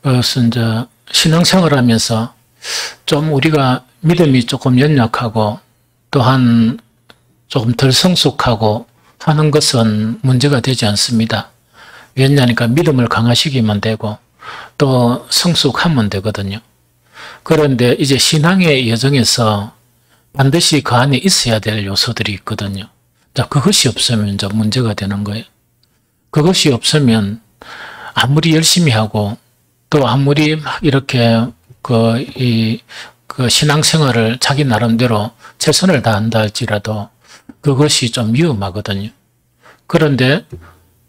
그래서 이제 신앙생활 하면서 좀 우리가 믿음이 조금 연약하고 또한 조금 덜 성숙하고 하는 것은 문제가 되지 않습니다. 왜냐하니까 믿음을 강화시키면 되고 또 성숙하면 되거든요. 그런데 이제 신앙의 여정에서 반드시 그 안에 있어야 될 요소들이 있거든요. 자, 그것이 없으면 이제 문제가 되는 거예요. 그것이 없으면 아무리 열심히 하고 또 아무리 막 이렇게 그 신앙생활을 자기 나름대로 최선을 다한다 할지라도 그것이 좀 위험하거든요. 그런데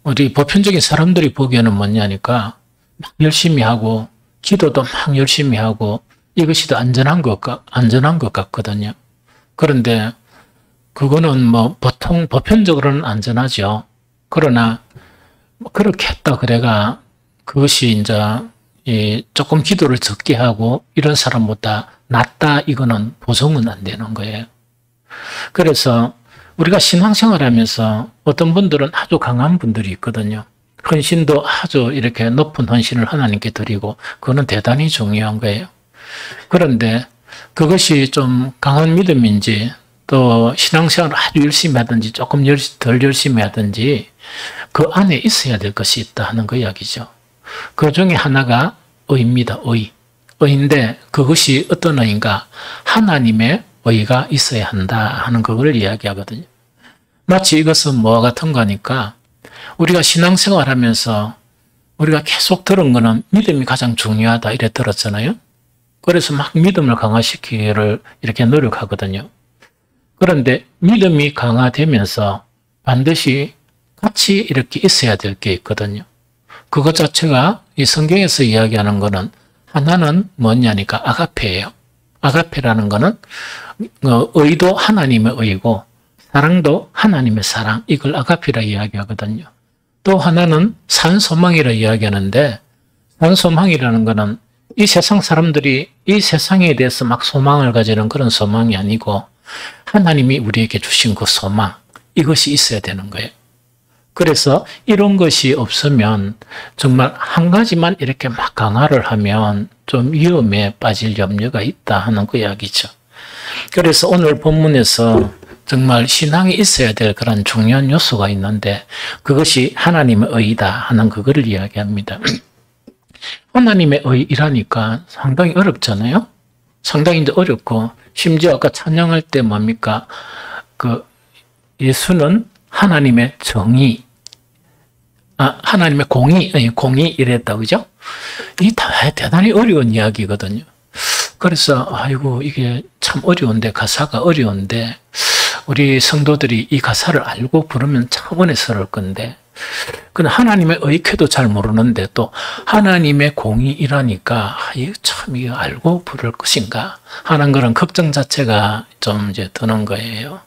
우리 보편적인 사람들이 보기에는 뭐냐니까 막 열심히 하고 기도도 막 열심히 하고 이것이 더 안전한 것 같거든요. 그런데 그거는 뭐 보통 보편적으로는 안전하죠. 그러나 그렇게 했다 그래가 그것이 이제 조금 기도를 적게 하고 이런 사람보다 낫다 이거는 보정은 안 되는 거예요. 그래서 우리가 신앙생활 하면서 어떤 분들은 아주 강한 분들이 있거든요. 헌신도 아주 이렇게 높은 헌신을 하나님께 드리고 그거는 대단히 중요한 거예요. 그런데 그것이 좀 강한 믿음인지 또 신앙생활을 아주 열심히 하든지 조금 덜 열심히 하든지 그 안에 있어야 될 것이 있다 하는 그 이야기죠. 그 중에 하나가 의입니다. 의인데 그것이 어떤 의인가? 하나님의 의가 있어야 한다 하는 그걸 이야기하거든요. 마치 이것은 뭐와 같은 거니까 우리가 신앙생활 하면서 우리가 계속 들은 거는 믿음이 가장 중요하다 이래 들었잖아요. 그래서 막 믿음을 강화시키기를 이렇게 노력하거든요. 그런데 믿음이 강화되면서 반드시 같이 이렇게 있어야 될 게 있거든요. 그것 자체가 이 성경에서 이야기하는 거는 하나는 뭐냐니까 아가페예요. 아가페라는 거는 의도 하나님의 의고 사랑도 하나님의 사랑 이걸 아가페라 이야기하거든요. 또 하나는 산소망이라 이야기하는데 산소망이라는 거는 이 세상 사람들이 이 세상에 대해서 막 소망을 가지는 그런 소망이 아니고 하나님이 우리에게 주신 그 소망 이것이 있어야 되는 거예요. 그래서 이런 것이 없으면 정말 한 가지만 이렇게 막 강화를 하면 좀 위험에 빠질 염려가 있다 하는 그 이야기죠. 그래서 오늘 본문에서 정말 신앙이 있어야 될 그런 중요한 요소가 있는데 그것이 하나님의 의이다 하는 그거를 이야기합니다. 하나님의 의이라니까 상당히 어렵잖아요. 상당히 이제 어렵고 심지어 아까 찬양할 때 뭡니까? 그 예수는 하나님의 정의, 하나님의 공의 이랬다 그죠? 이 대단히 어려운 이야기거든요. 그래서 아이고 이게 참 어려운데 가사가 어려운데 우리 성도들이 이 가사를 알고 부르면 참 은혜스러울 건데 그는 하나님의 의케도 잘 모르는데 또 하나님의 공의이라니까 이거 참 이거 알고 부를 것인가 하는 그런 걱정 자체가 좀 이제 드는 거예요.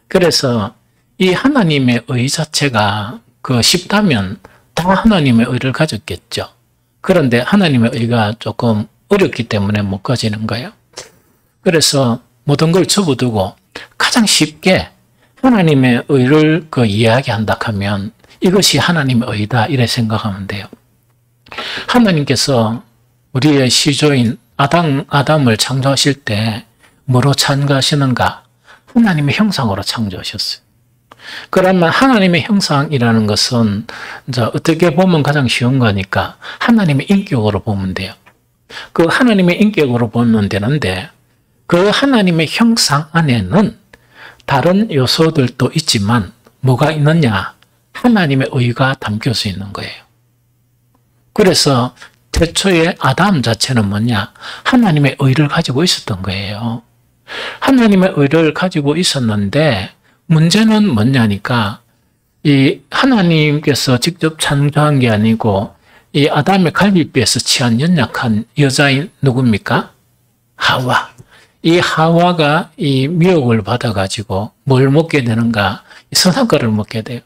그래서 이 하나님의 의 자체가 쉽다면 다 하나님의 의를 가졌겠죠. 그런데 하나님의 의가 조금 어렵기 때문에 못 가지는 거예요. 그래서 모든 걸 접어두고 가장 쉽게 하나님의 의를 이야기한다 하면 이것이 하나님의 의다 이래 생각하면 돼요. 하나님께서 우리의 시조인 아담을 창조하실 때 뭐로 창조하시는가? 하나님의 형상으로 창조하셨어요. 그러면 하나님의 형상이라는 것은 이제 어떻게 보면 가장 쉬운 거니까 하나님의 인격으로 보면 돼요. 그 하나님의 인격으로 보면 되는데 그 하나님의 형상 안에는 다른 요소들도 있지만 뭐가 있느냐? 하나님의 의가 담겨져 있는 거예요. 그래서 태초에 아담 자체는 뭐냐? 하나님의 의를 가지고 있었던 거예요. 하나님의 의를 가지고 있었는데 문제는 뭐냐니까 이 하나님께서 직접 창조한 게 아니고 이 아담의 갈비뼈에서 취한 연약한 여자인 누굽니까? 하와. 이 하와가 이 미혹을 받아가지고 뭘 먹게 되는가? 선악과를 먹게 돼요.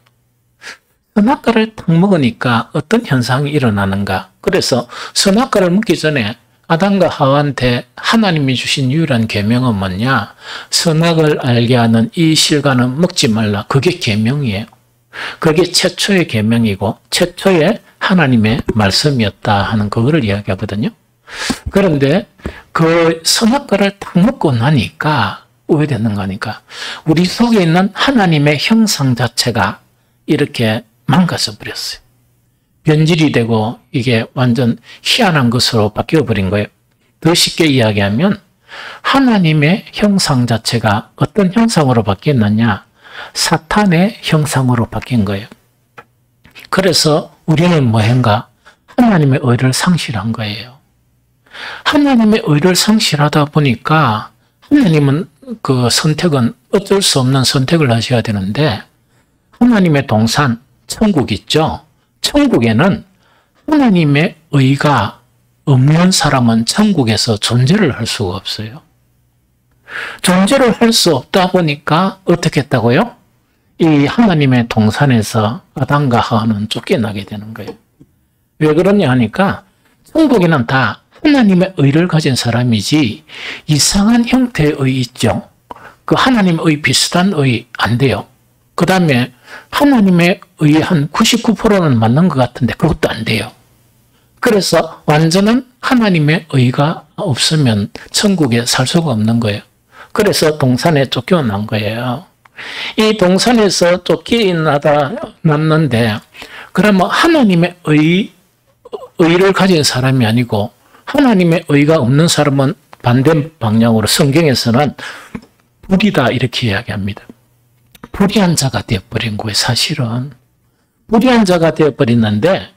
선악과를 딱 먹으니까 어떤 현상이 일어나는가? 그래서 선악과를 먹기 전에 아담과 하와한테 하나님이 주신 유일한 계명은 뭐냐? 선악을 알게 하는 이 실과는 먹지 말라. 그게 계명이에요. 그게 최초의 계명이고 최초의 하나님의 말씀이었다 하는 그거를 이야기하거든요. 그런데 그 선악과를 딱 먹고 나니까 오해되는 거니까 우리 속에 있는 하나님의 형상 자체가 이렇게 망가져 버렸어요. 변질이 되고 이게 완전 희한한 것으로 바뀌어 버린 거예요. 더 쉽게 이야기하면 하나님의 형상 자체가 어떤 형상으로 바뀌었느냐? 사탄의 형상으로 바뀐 거예요. 그래서 우리는 뭐한가? 하나님의 의를 상실한 거예요. 하나님의 의를 상실하다 보니까 하나님은 그 선택은 어쩔 수 없는 선택을 하셔야 되는데 하나님의 동산, 천국 있죠? 천국에는 하나님의 의가 없는 사람은 천국에서 존재를 할 수가 없어요. 존재를 할 수 없다 보니까 어떻게 했다고요? 이 하나님의 동산에서 아담과 하와는 쫓겨나게 되는 거예요. 왜 그러냐 하니까 천국에는 다 하나님의 의를 가진 사람이지 이상한 형태의 의 있죠. 그 하나님의 의 비슷한 의 안 돼요. 그 다음에 하나님의 의의 한 99%는 맞는 것 같은데 그것도 안 돼요. 그래서 완전한 하나님의 의가 없으면 천국에 살 수가 없는 거예요. 그래서 동산에 쫓겨난 거예요. 이 동산에서 쫓겨나다 났는데 그러면 하나님의 의를 가진 사람이 아니고 하나님의 의가 없는 사람은 반대 방향으로 성경에서는 불이다 이렇게 이야기합니다. 불의한 자가 되어버린 거예요. 사실은 불의한 자가 되어버렸는데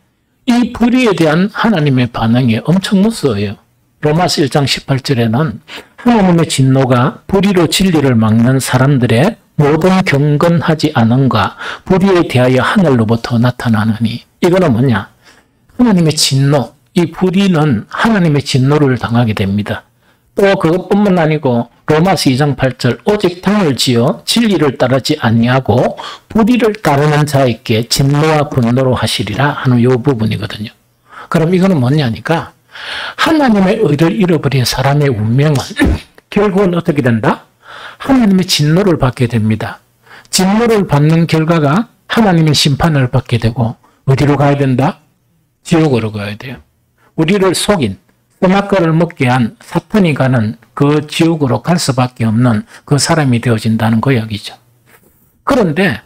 이 불의에 대한 하나님의 반응이 엄청 무서워요. 로마서 1장 18절에는 하나님의 진노가 불의로 진리를 막는 사람들의 모든 경건하지 않음과 불의에 대하여 하늘로부터 나타나느니 이거는 뭐냐? 하나님의 진노, 이 불의는 하나님의 진노를 당하게 됩니다. 또 그것뿐만 아니고 로마서 2장 8절 오직 당을 지어 진리를 따르지 아니하고 불의를 따르는 자에게 진노와 분노로 하시리라 하는 이 부분이거든요. 그럼 이거는 뭐냐니까 하나님의 의를 잃어버린 사람의 운명은 결국은 어떻게 된다? 하나님의 진노를 받게 됩니다. 진노를 받는 결과가 하나님의 심판을 받게 되고 어디로 가야 된다? 지옥으로 가야 돼요. 우리를 속인 선악과를 먹게 한 사탄이 가는 그 지옥으로 갈 수밖에 없는 그 사람이 되어진다는 그 이야기죠. 그런데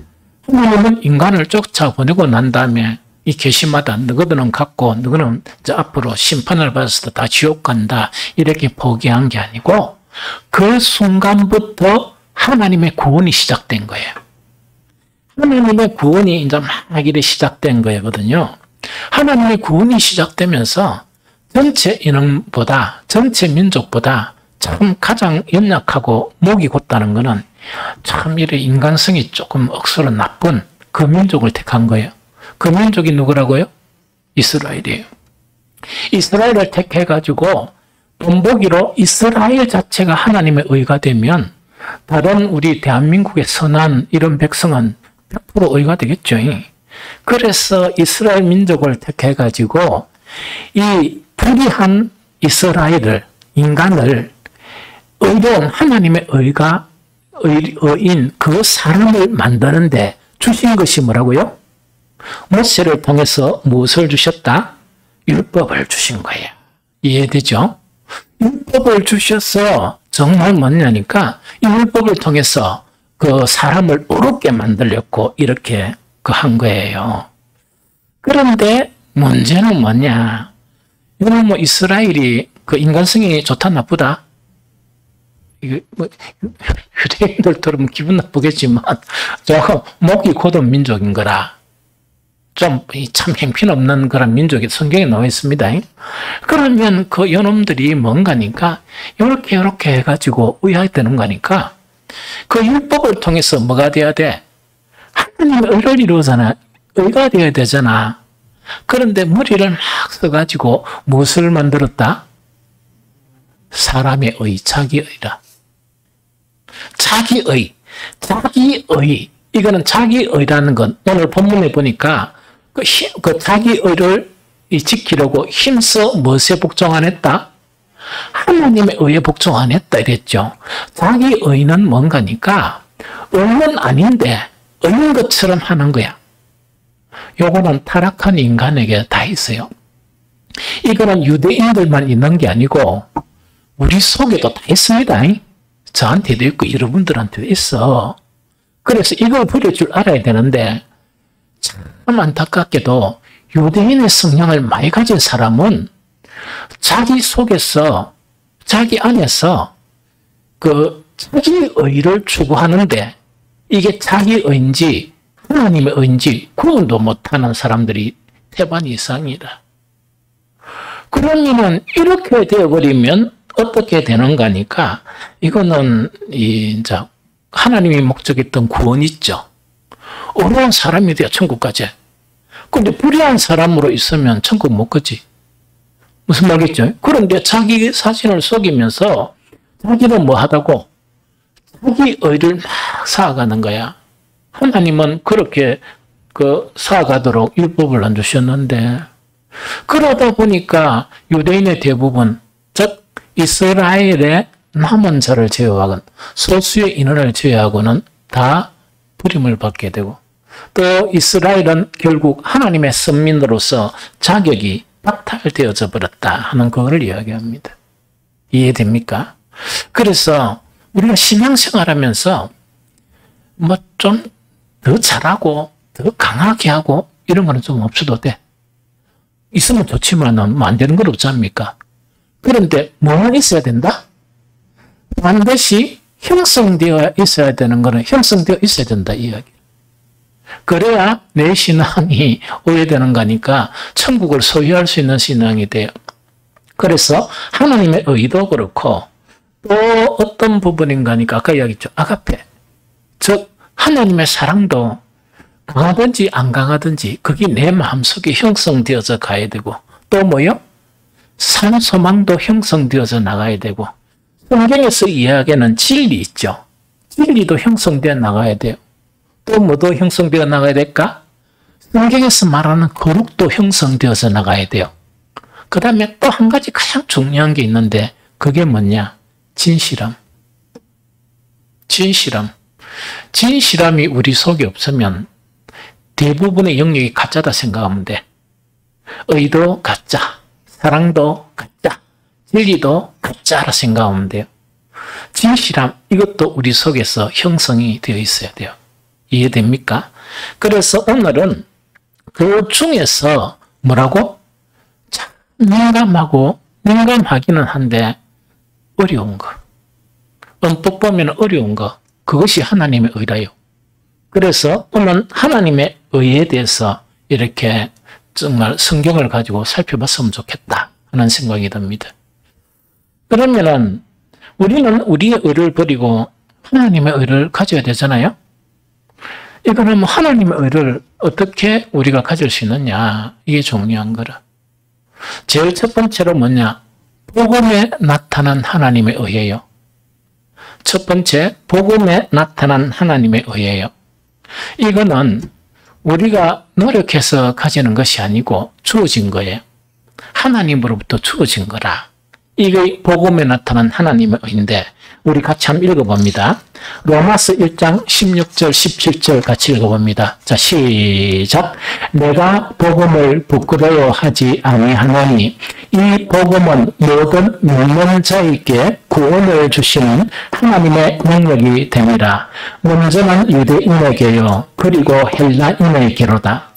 하나님은 인간을 쫓아보내고 난 다음에 이 계시마다 너희들은 갖고 너희는 앞으로 심판을 받아서 다 지옥 간다 이렇게 포기한 게 아니고 그 순간부터 하나님의 구원이 시작된 거예요. 하나님의 구원이 이제 막 이렇게 시작된 거거든요. 하나님의 구원이 시작되면서 전체 인원보다 전체 민족보다 참 가장 연약하고 목이 곧다는 것은 참 이래 인간성이 조금 억수로 나쁜 그 민족을 택한 거예요. 그 민족이 누구라고요? 이스라엘이에요. 이스라엘을 택해가지고 본보기로 이스라엘 자체가 하나님의 의가 되면 다른 우리 대한민국의 선한 이런 백성은 100% 의가 되겠죠. 그래서 이스라엘 민족을 택해가지고 이 불의한 이스라엘을, 인간을 의로운 하나님의 의인 그 사람을 만드는데 주신 것이 뭐라고요? 모세를 통해서 무엇을 주셨다? 율법을 주신 거예요. 이해되죠? 율법을 주셔서 정말 뭐냐니까 이 율법을 통해서 그 사람을 어렵게 만들려고 이렇게 한 거예요. 그런데 문제는 뭐냐? 이거는 뭐 이스라엘이 그 인간성이 좋다 나쁘다? 이거 뭐 유대인들 들으면 기분 나쁘겠지만 저 목이 곧은 민족인 거라. 좀 참 형편없는 그런 민족이 성경에 나와 있습니다. 그러면 그 요놈들이 뭔가니까 이렇게 해가지고 의아되는 거니까 그 율법을 통해서 뭐가 돼야 돼? 하나님의 의를 이루잖아. 의가 되어야 되잖아. 그런데 머리를 막 써가지고 무엇을 만들었다? 사람의 의, 자기의라. 자기의. 이거는 자기의라는 건 오늘 본문에 보니까 그 자기의를 지키려고 힘써 무엇에 복종 안 했다? 하나님의 의에 복종 안 했다 이랬죠. 자기의는 뭔가니까 의는 아닌데 의인 것처럼 하는 거야. 요거는 타락한 인간에게 다 있어요. 이거는 유대인들만 있는 게 아니고 우리 속에도 다 있습니다. 저한테도 있고 여러분들한테도 있어. 그래서 이걸 버릴 줄 알아야 되는데 참 안타깝게도 유대인의 성향을 많이 가진 사람은 자기 속에서 자기 안에서 그 자기 의를 추구하는데 이게 자기 의인지 하나님의 의인지 구분도 못하는 사람들이 태반 이상이라. 그러면은 이렇게 되어버리면 어떻게 되는가니까 이거는 이제 하나님이 목적했던 구원 있죠. 어려운 사람이 돼야 천국 가지. 근데 불의한 사람으로 있으면 천국 못 가지. 무슨 말이겠죠? 그런데 자기 자신을 속이면서 자기는 뭐 하다고 자기 의를 막 쌓아가는 거야. 하나님은 그렇게 쌓아가도록 율법을 안 주셨는데 그러다 보니까 유대인의 대부분 즉 이스라엘의 남은 자를 제외하고는 소수의 인원을 제외하고는 다 부림을 받게 되고 또 이스라엘은 결국 하나님의 선민으로서 자격이 박탈되어져 버렸다 하는 그걸 이야기합니다. 이해됩니까? 그래서 우리가 신앙생활하면서 뭐 좀 더 잘하고 더 강하게 하고 이런 거는 좀 없어도 돼. 있으면 좋지만은 뭐 안 되는 건 없지 않습니까? 그런데 뭐만 있어야 된다? 반드시 형성되어 있어야 되는 거는 형성되어 있어야 된다 이 이야기. 그래야 내 신앙이 오해되는 거니까 천국을 소유할 수 있는 신앙이 돼요. 그래서 하나님의 의도 그렇고 또 어떤 부분인가니까 아까 이야기했죠. 아가페. 즉 하나님의 사랑도 강하든지 안 강하든지 그게 내 마음속에 형성되어져 가야 되고 또 뭐요? 산 소망도 형성되어져 나가야 되고 성경에서 이야기하는 진리 있죠. 진리도 형성되어 나가야 돼요. 또 뭐도 형성되어 나가야 될까? 성경에서 말하는 거룩도 형성되어서 나가야 돼요. 그 다음에 또 한 가지 가장 중요한 게 있는데 그게 뭐냐? 진실함. 진실함. 진실함이 우리 속에 없으면 대부분의 영역이 가짜다 생각하면 돼. 의도 가짜, 사랑도 가짜, 진리도 가짜라 생각하면 돼요. 진실함, 이것도 우리 속에서 형성이 되어 있어야 돼요. 이해됩니까? 그래서 오늘은 그 중에서 뭐라고? 참 민감하기는 한데 어려운 거. 엄뻑 보면 어려운 거. 그것이 하나님의 의라요. 그래서 오늘 하나님의 의에 대해서 이렇게 정말 성경을 가지고 살펴봤으면 좋겠다 하는 생각이 듭니다. 그러면은 우리는 우리의 의를 버리고 하나님의 의를 가져야 되잖아요. 이거는 뭐 하나님의 의를 어떻게 우리가 가질 수 있느냐 이게 중요한 거라. 제일 첫 번째로 뭐냐? 복음에 나타난 하나님의 의예요. 첫 번째, 복음에 나타난 하나님의 의예요. 이거는 우리가 노력해서 가지는 것이 아니고 주어진 거예요. 하나님으로부터 주어진 거라. 이게 복음에 나타난 하나님의 의인데 우리 같이 한번 읽어봅니다. 로마서 1장 16절 17절 같이 읽어봅니다. 자, 시작. 내가 복음을 부끄러워하지 아니하노니 이 복음은 모든 믿는 자에게 구원을 주시는 하나님의 능력이 됨이라. 먼저는 유대인에게요 그리고 헬라인에게로다.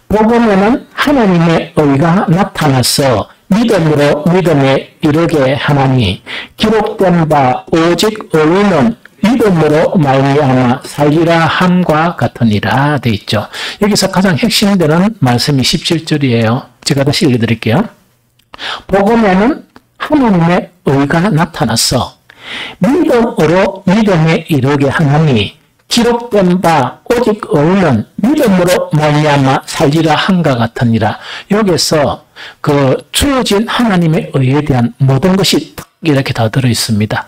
복음에는 하나님의 의가 나타나서 믿음으로 믿음에 이르게 하나니 기록된 바 오직 의인은 믿음으로 말미암아 살리라 함과 같으니라 돼 있죠. 여기서 가장 핵심되는 말씀이 17절이에요. 제가 다시 읽어드릴게요. 복음에는 하나님의 의가 나타나서 믿음으로 믿음에 이르게 하나니 기록된 바 오직 의인은 믿음으로 말미암아 살리라 함과 같으니라. 여기서 그 주어진 하나님의 의에 대한 모든 것이 딱 이렇게 다 들어 있습니다.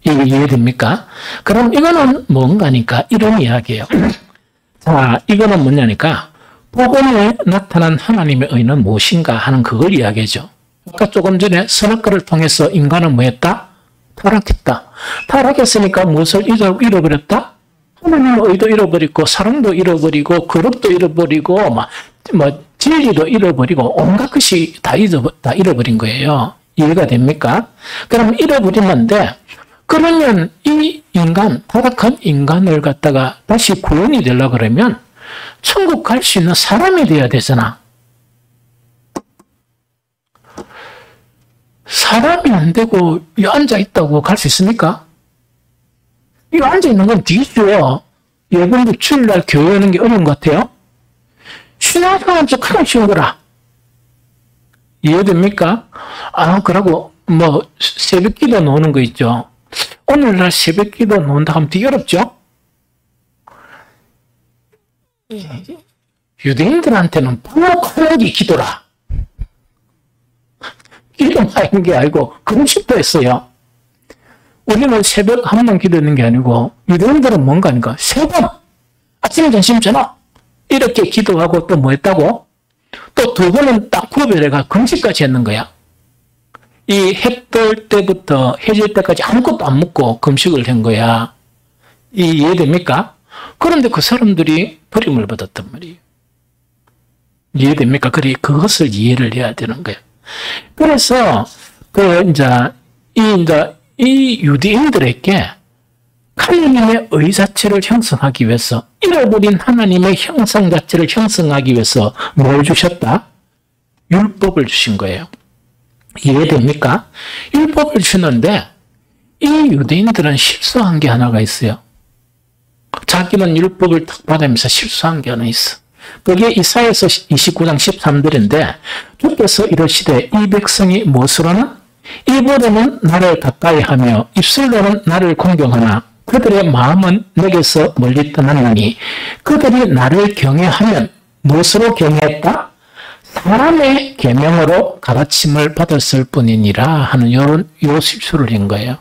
이게 이해됩니까? 그럼 이거는 뭔가니까 이런 이야기예요. 자, 이거는 뭐냐니까 복음에 나타난 하나님의 의는 무엇인가 하는 그걸 이야기하죠. 아까 조금 전에 선악과를 통해서 인간은 뭐 했다? 타락했다. 타락했으니까 무엇을 잃어버렸다? 하나님의 의도 잃어버리고 사랑도 잃어버리고 거룩도 잃어버리고 막 진리도 잃어버리고 온갖 것이 다 잃어버린 거예요. 이해가 됩니까? 그럼 잃어버리는데 그러면 이 인간, 타락한 인간을 갖다가 다시 구원이 되려고 그러면 천국 갈 수 있는 사람이 돼야 되잖아. 사람이 안 되고 이 앉아 있다고 갈 수 있습니까? 이 앉아 있는 건 뒤죠. 예금도 주일날 교회 오는 게 어려운 것 같아요. 신앙생활 좀 크게 쉬운 거라. 이해됩니까? 그러고 새벽 기도 노는 거 있죠. 오늘날 새벽 기도 논다 하면 되게 어렵죠? 유대인들한테는 방역하기 기도라. 기도하는 게 아니고 금식도 했어요. 우리는 새벽 한 번 기도하는 게 아니고 유대인들은 뭔가 하니까 세 번 아침, 점심, 저녁 이렇게 기도하고 또 뭐 했다고? 또 두 번은 딱 구별해가 금식까지 했는 거야. 이 해 뜰 때부터 해질 때까지 아무것도 안 먹고 금식을 한 거야. 이해됩니까? 그런데 그 사람들이 버림을 받았단 말이에요. 이해됩니까? 그것을 이해를 해야 되는 거예요. 그래서 이 유대인들에게 하나님의 의 자체를 형성하기 위해서 잃어버린 하나님의 형상 자체를 형성하기 위해서 뭘 주셨다? 율법을 주신 거예요. 이해됩니까? 율법을 주는데 이 유대인들은 실수한 게 하나가 있어요. 자기는 율법을 딱 받으면서 실수한 게 하나 있어. 그게 이사야서 29장 13절인데 주께서 이르시되 이 백성이 무엇으로는 입으로는 나를 가까이하며 입술로는 나를 공경하나 그들의 마음은 내게서 멀리 떠났나니 그들이 나를 경외하면 무엇으로 경외했다? 사람의 계명으로 가르침을 받았을 뿐이니라 하는 요 실수를 한 거예요.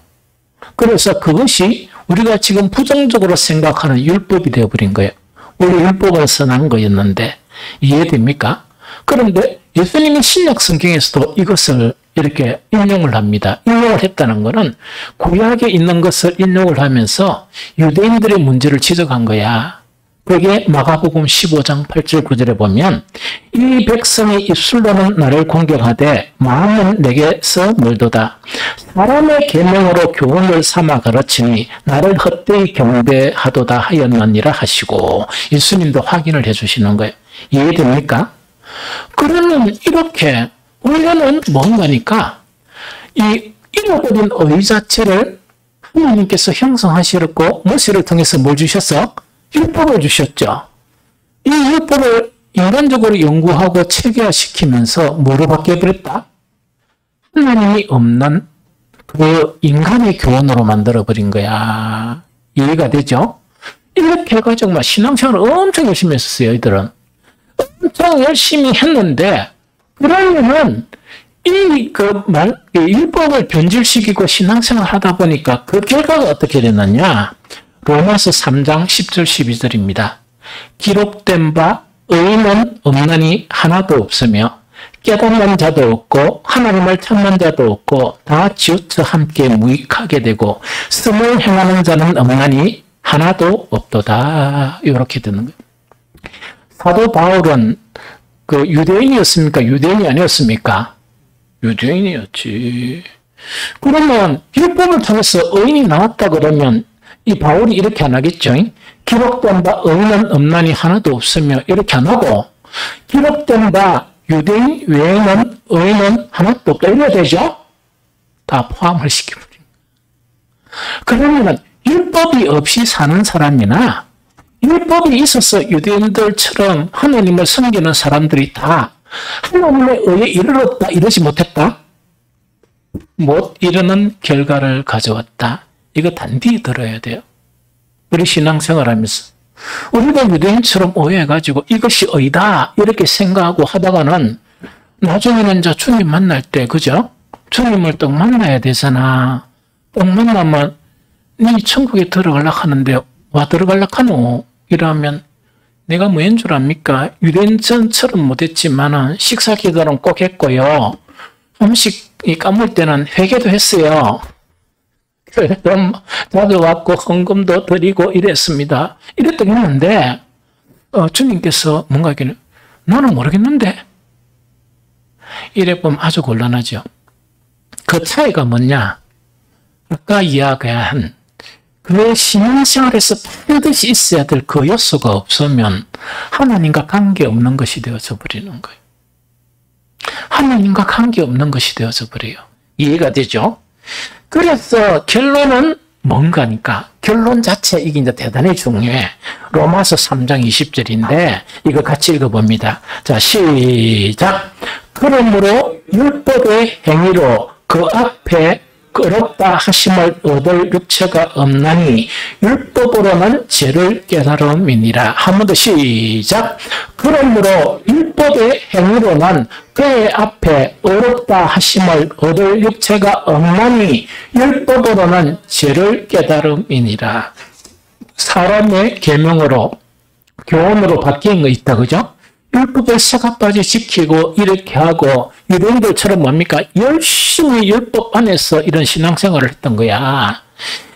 그래서 그것이 우리가 지금 부정적으로 생각하는 율법이 되어버린 거예요. 원래 율법은 선한 거였는데 이해됩니까? 그런데 예수님이 신약 성경에서도 이것을 이렇게 인용을 합니다. 인용을 했다는 것은 구약에 있는 것을 인용을 하면서 유대인들의 문제를 지적한 거야. 그게 마가복음 15장 8절 9절에 보면 이 백성의 입술로는 나를 공경하되 마음은 내게서 멀도다. 사람의 계명으로 교훈을 삼아 가르치니 나를 헛되이 경배하도다 하였느니라 하시고 예수님도 확인을 해주시는 거예요. 이해됩니까? 그러면 이렇게 우리는 뭔가니까 이 잃어버린 의 자체를 하나님께서 형성하시고 모세를 통해서 뭘 주셨어? 율법을 주셨죠. 이 율법을 인간적으로 연구하고 체계화시키면서 뭐로 바뀌어버렸다? 하나님이 없는 그 인간의 교훈으로 만들어버린 거야. 이해가 되죠? 이렇게 해가지고 막 신앙생활을 엄청 열심히 했었어요. 이들은. 엄청 열심히 했는데 그러면은 율법을 변질시키고 신앙생활 하다 보니까 그 결과가 어떻게 됐느냐? 로마서 3장 10절 12절입니다. 기록된 바 의는 없나니 하나도 없으며 깨닫는 자도 없고 하나님을 찾는 자도 없고 다 지우쳐 함께 무익하게 되고 선을 행하는 자는 없나니 하나도 없도다. 이렇게 되는 거예요. 사도 바울은 그 유대인이었습니까? 유대인이 아니었습니까? 유대인이었지. 그러면 율법을 통해서 의인이 나왔다 그러면 이 바울이 이렇게 안 하겠죠? 기록된 바 의는 없나니 하나도 없으며 이렇게 안 하고 기록된 바 유대인 외에는 의는 하나도 없다 이래야 되죠? 다 포함을 시켜버린 그러면 율법이 없이 사는 사람이나 율법이 있어서 유대인들처럼 하나님을 섬기는 사람들이 다 하나님의 의에 이르렀다 이러지 못했다? 못 이르는 결과를 가져왔다. 이거 단디 들어야 돼요. 우리 신앙생활 하면서. 우리가 유대인처럼 오해해가지고 이것이 의다 이렇게 생각하고 하다가는 나중에는 이제 주님 만날 때 그죠? 주님을 또 만나야 되잖아. 또 만나면 네 천국에 들어가려고 하는데 와 들어가려고 하노? 이러면 내가 뭐인 줄 압니까? 유대인처럼 못했지만 식사 기도는 꼭 했고요. 음식이 까물 때는 회개도 했어요. 그래서 자주 왔고 헌금도 드리고 이랬습니다. 이랬던 게 있는데 주님께서 뭔가 나는 모르겠는데. 이래 보면 아주 곤란하죠. 그 차이가 뭐냐? 아까 이야기한 그 신앙생활에서 반드시 있어야 될 그 요소가 없으면 하나님과 관계없는 것이 되어져 버리는 거예요. 하나님과 관계없는 것이 되어져 버려요. 이해가 되죠? 그래서 결론은 뭔가니까 결론 자체 이게 이제 대단히 중요해. 로마서 3장 20절인데 이거 같이 읽어봅니다. 자, 시작. 그러므로 율법의 행위로 그 앞에 어렵다 하심을 얻을 육체가 없나니 율법으로는 죄를 깨달음이니라. 한 번 더 시작. 그러므로 율법의 행위로는 그의 앞에 어렵다 하심을 얻을 육체가 없나니 율법으로는 죄를 깨달음이니라. 사람의 계명으로 교훈으로 바뀐 거 있다, 그죠? 율법을 새까지 지키고 이렇게 하고 유대인들처럼 뭡니까? 열심히 율법 안에서 이런 신앙생활을 했던 거야.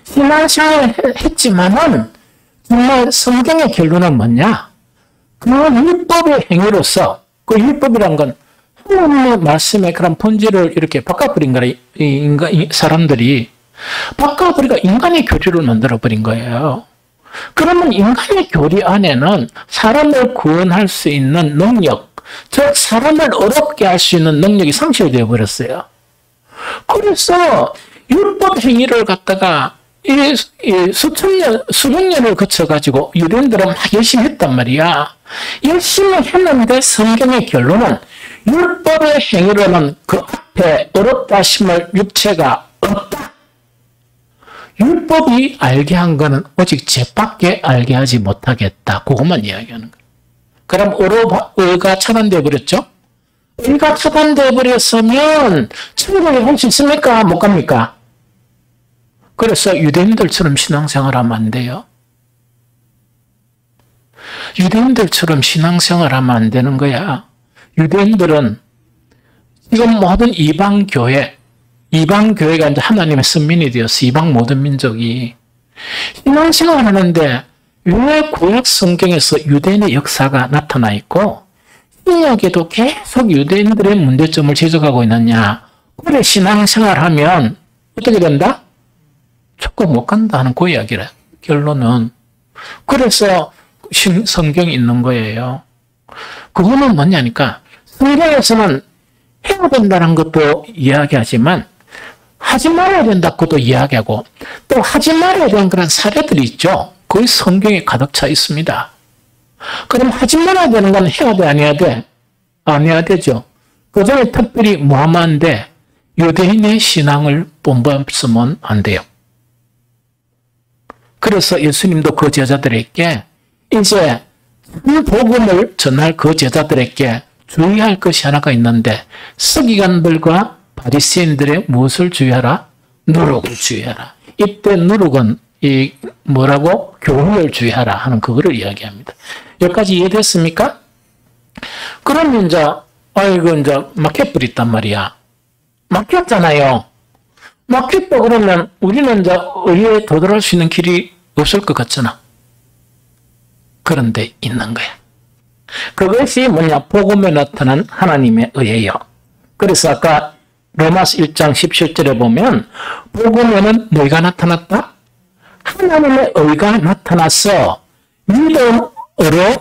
신앙생활을 했지만은 정말 성경의 결론은 뭐냐? 그 율법의 행위로서 그 율법이란 건 하나님의 말씀의 그런 본질을 이렇게 바꿔버린 거라. 사람들이 바꿔버리니까 인간의 교리를 만들어버린 거예요. 그러면 인간의 교리 안에는 사람을 구원할 수 있는 능력, 즉 사람을 어렵게 할 수 있는 능력이 상실되어 버렸어요. 그래서 율법 행위를 갖다가 수백 년을 거쳐가지고 유대인들은 막 열심히 했단 말이야. 열심히 했는데 성경의 결론은 율법의 행위로는 그 앞에 어렵다 심을 육체가 없다. 율법이 알게 한 거는 오직 죄밖에 알게 하지 못하겠다. 그것만 이야기하는 거예요. 그럼 의가 차단되어 버렸죠? 의가 차단되어 버렸으면 천국에 갈 수 있습니까? 못 갑니까? 그래서 유대인들처럼 신앙생활하면 안 돼요. 유대인들처럼 신앙생활하면 안 되는 거야. 유대인들은 지금 모든 이방교회가 이제 하나님의 선민이 되었어. 이방 모든 민족이. 신앙생활 하는데 왜 구약 성경에서 유대인의 역사가 나타나 있고 신약에도 계속 유대인들의 문제점을 지적하고 있느냐. 그래 신앙생활 하면 어떻게 된다? 천국 못 간다 하는 그 이야기래. 결론은. 그래서 성경이 있는 거예요. 그거는 뭐냐니까 성경에서는 해야 된다는 것도 이야기하지만 하지 말아야 된다고도 이야기하고 또 하지 말아야 되는 그런 사례들이 있죠. 거의 성경에 가득 차 있습니다. 그럼 하지 말아야 되는 건 해야 돼, 안 해야 돼? 안 해야 되죠. 그 중에 특별히 무함한데 유대인의 신앙을 본받으면 안 돼요. 그래서 예수님도 그 제자들에게 이제 복음을 전할 그 제자들에게 주의할 것이 하나가 있는데 서기관들과 바리새인들의 무엇을 주의하라? 누룩을 주의하라. 이때 누룩은 뭐라고? 교훈을 주의하라 하는 그거를 이야기합니다. 여기까지 이해됐습니까? 그러면 이제 이제 막혀버렸단 말이야. 막혔잖아요. 막혔다 그러면 우리는 이제 의에 도달할 수 있는 길이 없을 것 같잖아. 그런데 있는 거야. 그것이 뭐냐? 복음에 나타난 하나님의 의예요. 그래서 아까 로마서 1장 17절에 보면 복음에는 뭐가 나타났다? 하나님의 의가 나타나서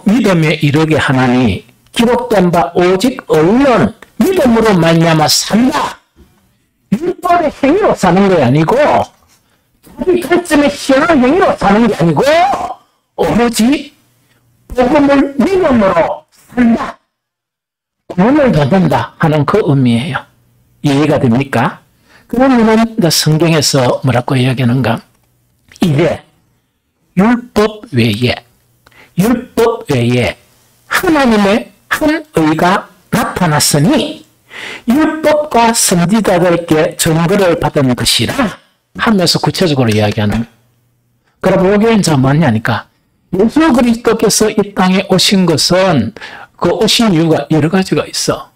믿음에 이르게 하나니 기록된 바 오직 의는 믿음으로 말미암아 산다. 율법의 행위로 사는 게 아니고 자기 결점의 신앙 행위로 사는 게 아니고 오로지 복음을 믿음으로 산다. 구원을 받는다 하는 그 의미예요. 이해가 됩니까? 그러면 성경에서 뭐라고 이야기하는가? 이제 율법 외에 하나님의 한 의가 나타났으니 율법과 선지자들께 증거를 받은 것이라 하면서 구체적으로 이야기하는. 그럼 이게 이제 뭐냐니까 예수 그리스도께서 이 땅에 오신 것은 그 오신 이유가 여러 가지가 있어.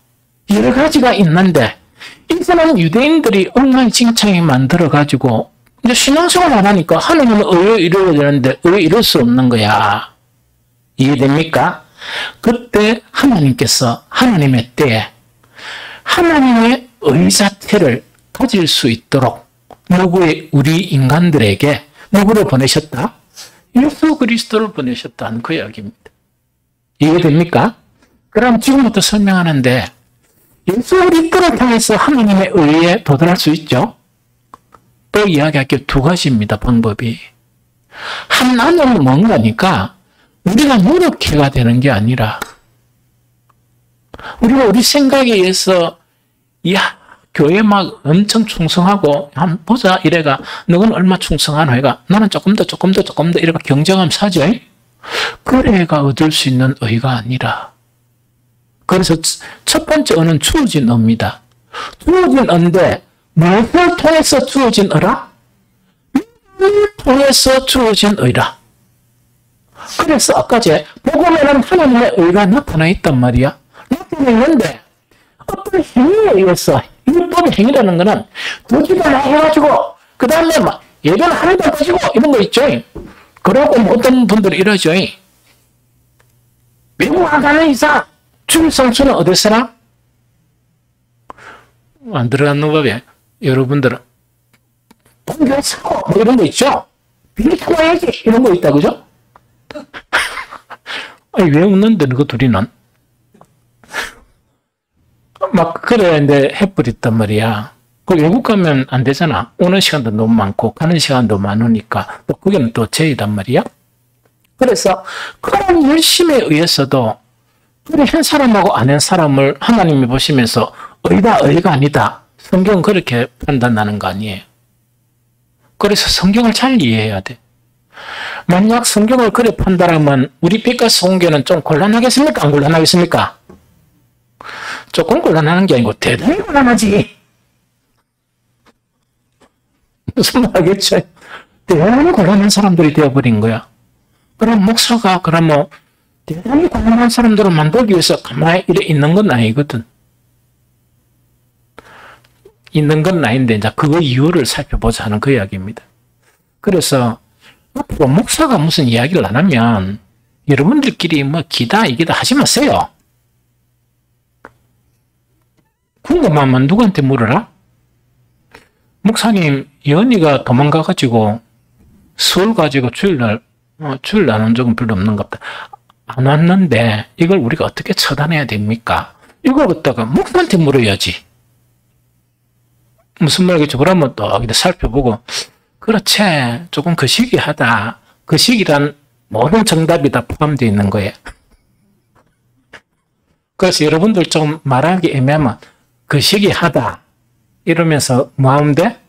여러 가지가 있는데 이제는 유대인들이 엉망진창에 만들어가지고 이제 신앙생활 안 하니까 하나님은 의에 이루어야 되는데 의에 이룰 수 없는 거야. 이해됩니까? 그때 하나님께서 하나님의 때에 하나님의 의 자체를 가질 수 있도록 우리 인간들에게 누구를 보내셨다? 예수 그리스도를 보내셨다는 그 이야기입니다. 이해됩니까? 그럼 지금부터 설명하는데 예수 그리스도를 통해서 하나님의 의에 도달할 수 있죠? 또 이야기할 게 두 가지입니다. 방법이. 하나는 뭔가니까 우리가 노력해가 되는 게 아니라 우리가 우리 생각에 의해서 교회 막 엄청 충성하고 한번 보자 이래가 너는 얼마 충성하노 해가 나는 조금 더 이래가 경쟁하면서 하죠. 그래가 얻을 수 있는 의가 아니라 그래서 첫 번째 의는 주어진 의입니다. 주어진 의인데 무엇을 통해서 주어진 의라? 믿음을 통해서 주어진 의라. 그래서 아까 복음에는 하나님의 의가 나타나 있단 말이야. 나타나 있는데 어떤 행위에 의해서 율법의 행위라는 거는 두기만 해가지고 그 다음에 막 예배는 하나도 가지고 이런 거 있죠. 그러고 뭐 어떤 분들이 이러죠. 미국 안 가는 이상 주일 성수는 어디서나 안 들어가는 법에 여러분들은 본교회 사고 뭐 이런 거 있죠. 비리 타봐야지 이런 거 있다 그죠? 아니 왜 웃는데 너그 둘이는? 막 그래 이제 해버렸단 말이야. 그 외국 가면 안 되잖아. 오는 시간도 너무 많고 가는 시간도 많으니까 또 그게는 또 죄이단 말이야. 그래서 그런 열심에 의해서도 그래 한 사람하고 안 한 사람을 하나님이 보시면서 의다 의가 아니다. 성경은 그렇게 판단하는 거 아니에요. 그래서 성경을 잘 이해해야 돼. 만약 성경을 그래 판단하면 우리 빛과 성경은 좀 곤란하겠습니까? 안 곤란하겠습니까? 조금 곤란한 게 아니고 대단히 곤란하지. 무슨 말 하겠죠? 대단히 곤란한 사람들이 되어버린 거야. 그럼 목사가 그러면 대단히 곤란한 사람들을 만들기 위해서 가만히 이래 있는 건 아니거든. 있는 건 아닌데 이제 그 이유를 살펴보자 하는 그 이야기입니다. 그래서 앞으로 목사가 무슨 이야기를 안 하면 여러분들끼리 뭐 기다 이기다 하지 마세요. 궁금하면 누구한테 물어라? 목사님, 연희가 도망가가지고 서울 가지고 주일 안 온 적은 별로 없는 것 같다. 안 왔는데 이걸 우리가 어떻게 처단해야 됩니까? 이걸 갖다가 목사한테 물어야지. 무슨 말이겠죠? 그러면 또 살펴보고 그렇지. 조금 거시기하다. 거시기란 모든 정답이 다 포함되어 있는 거예요. 그래서 여러분들 좀 말하기 애매하면 거시기하다. 이러면서 뭐 하는데?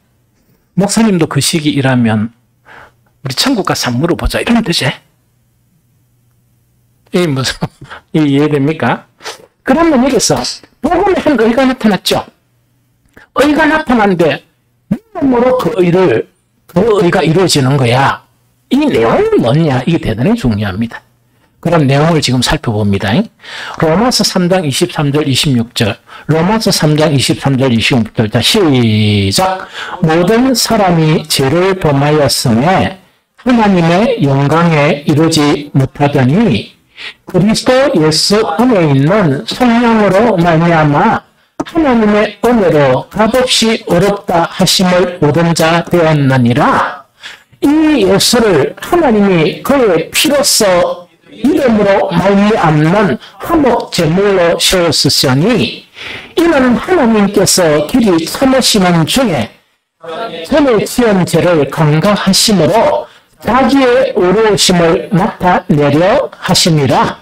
목사님도 거시기이라면 우리 천국 가서 한번 물어보자. 이러면 되지. 이해됩니까? 그러면 여기서 복음에 한 의가 나타났죠. 의가 나타났는데 믿음으로 그 의가 이루어지는 거야. 이 내용이 뭐냐? 이게 대단히 중요합니다. 그럼 내용을 지금 살펴봅니다. 로마서 3장 23절 26절 로마서 3장 23절 26절 자 시작. 모든 사람이 죄를 범하였음에 하나님의 영광에 이르지 못하더니 그리스도 예수 안에 있는 성령으로 말미암아 하나님의 은혜로 값없이 어렵다 하심을 얻은 자 되었느니라. 이 예수를 하나님이 그의 피로써 이름으로 말미암는 화목 제물로 세웠으니 이는 하나님께서 길이 참으시는 중에 전에 지은 죄를 간과하심으로 자기의 의로우심을 나타내려 하심이라.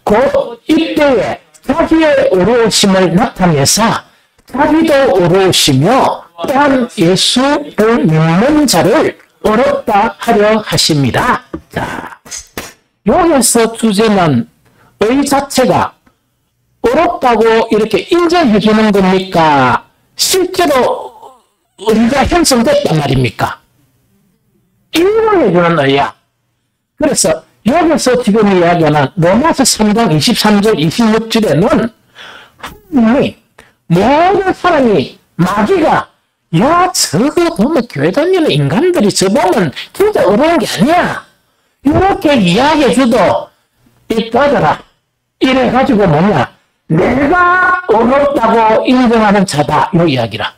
곧 이때에 자기의 의로우심을 나타내사 자기도 의로우시며 또한 예수를 믿는 자를 어렵다 하려 하십니다. 자, 여기서 주제는 의 자체가 어렵다고 이렇게 인정해 주는 겁니까? 실제로 의가 형성됐단 말입니까? 인정해 주는 의야. 그래서 여기서 지금 이야기하는 로마서 3장 23절 26절에는 하나님이 모든 사람이 마귀가 야 저거 보면 교회 다니는 인간들이 저 보면 진짜 어려운 게 아니야. 이렇게 이야기해 줘도 이따더라. 이래가지고 뭐냐? 내가 어렵다고 인정하는 자다. 이 이야기라.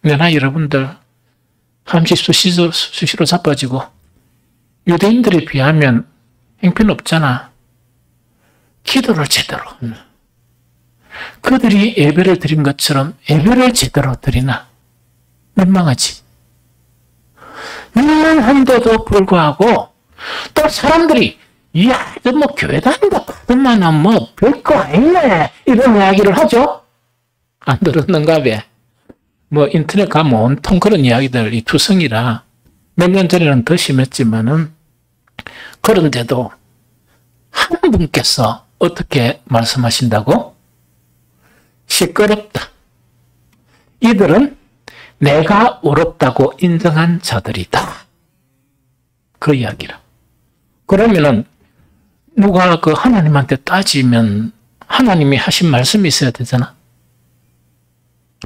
내나 여러분들 함시 수시로 자빠지고 유대인들에 비하면 형편 없잖아. 기도를 제대로 하나. 그들이 예배를 드린 것처럼 예배를 제대로 드리나? 민망하지. 민망한데도 불구하고 또 사람들이 이야, 너 뭐 교회 다닌다 하더만은 뭐 별거 아니네 이런 이야기를 하죠. 안 들었는가 봐. 뭐 인터넷 가면 온통 그런 이야기들 이 투성이라 몇 년 전에는 더 심했지만은 그런데도 한 분께서 어떻게 말씀하신다고? 시끄럽다. 이들은 내가 옳았다고 인정한 자들이다. 그 이야기라. 그러면은 누가 그 하나님한테 따지면 하나님이 하신 말씀이 있어야 되잖아.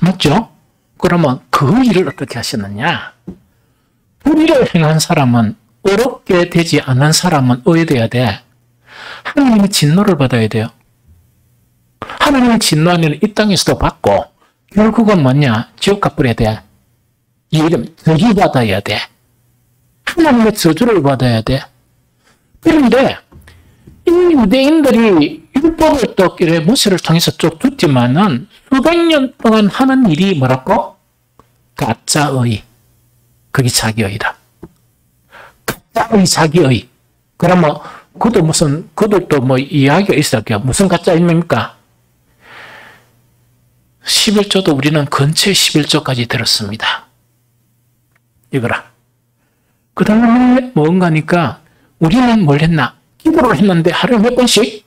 맞죠? 그러면 그 일을 어떻게 하셨느냐? 불의를 행한 사람은 어렵게 되지 않은 사람은 어디야 돼? 하나님의 진노를 받아야 돼요. 하나님의 진노하면 이 땅에서도 받고 결국은 뭐냐? 지옥 가버려야 돼. 이름 저주 받아야 돼. 하나님의 저주를 받아야 돼. 그런데 이 유대인들이 율법을 또 모세를 통해서 쭉 줬지만은 수백 년 동안 하는 일이 뭐라고? 가짜의. 그게 자기의다. 가짜의 자기의. 그러면 그들도 뭐 이야기가 있어요. 무슨 가짜입니까? 11조도 우리는 근처에 11조까지 들었습니다. 이거라. 그 다음에 뭔가니까 우리는 뭘 했나? 기도를 했는데 하루에 몇 번씩?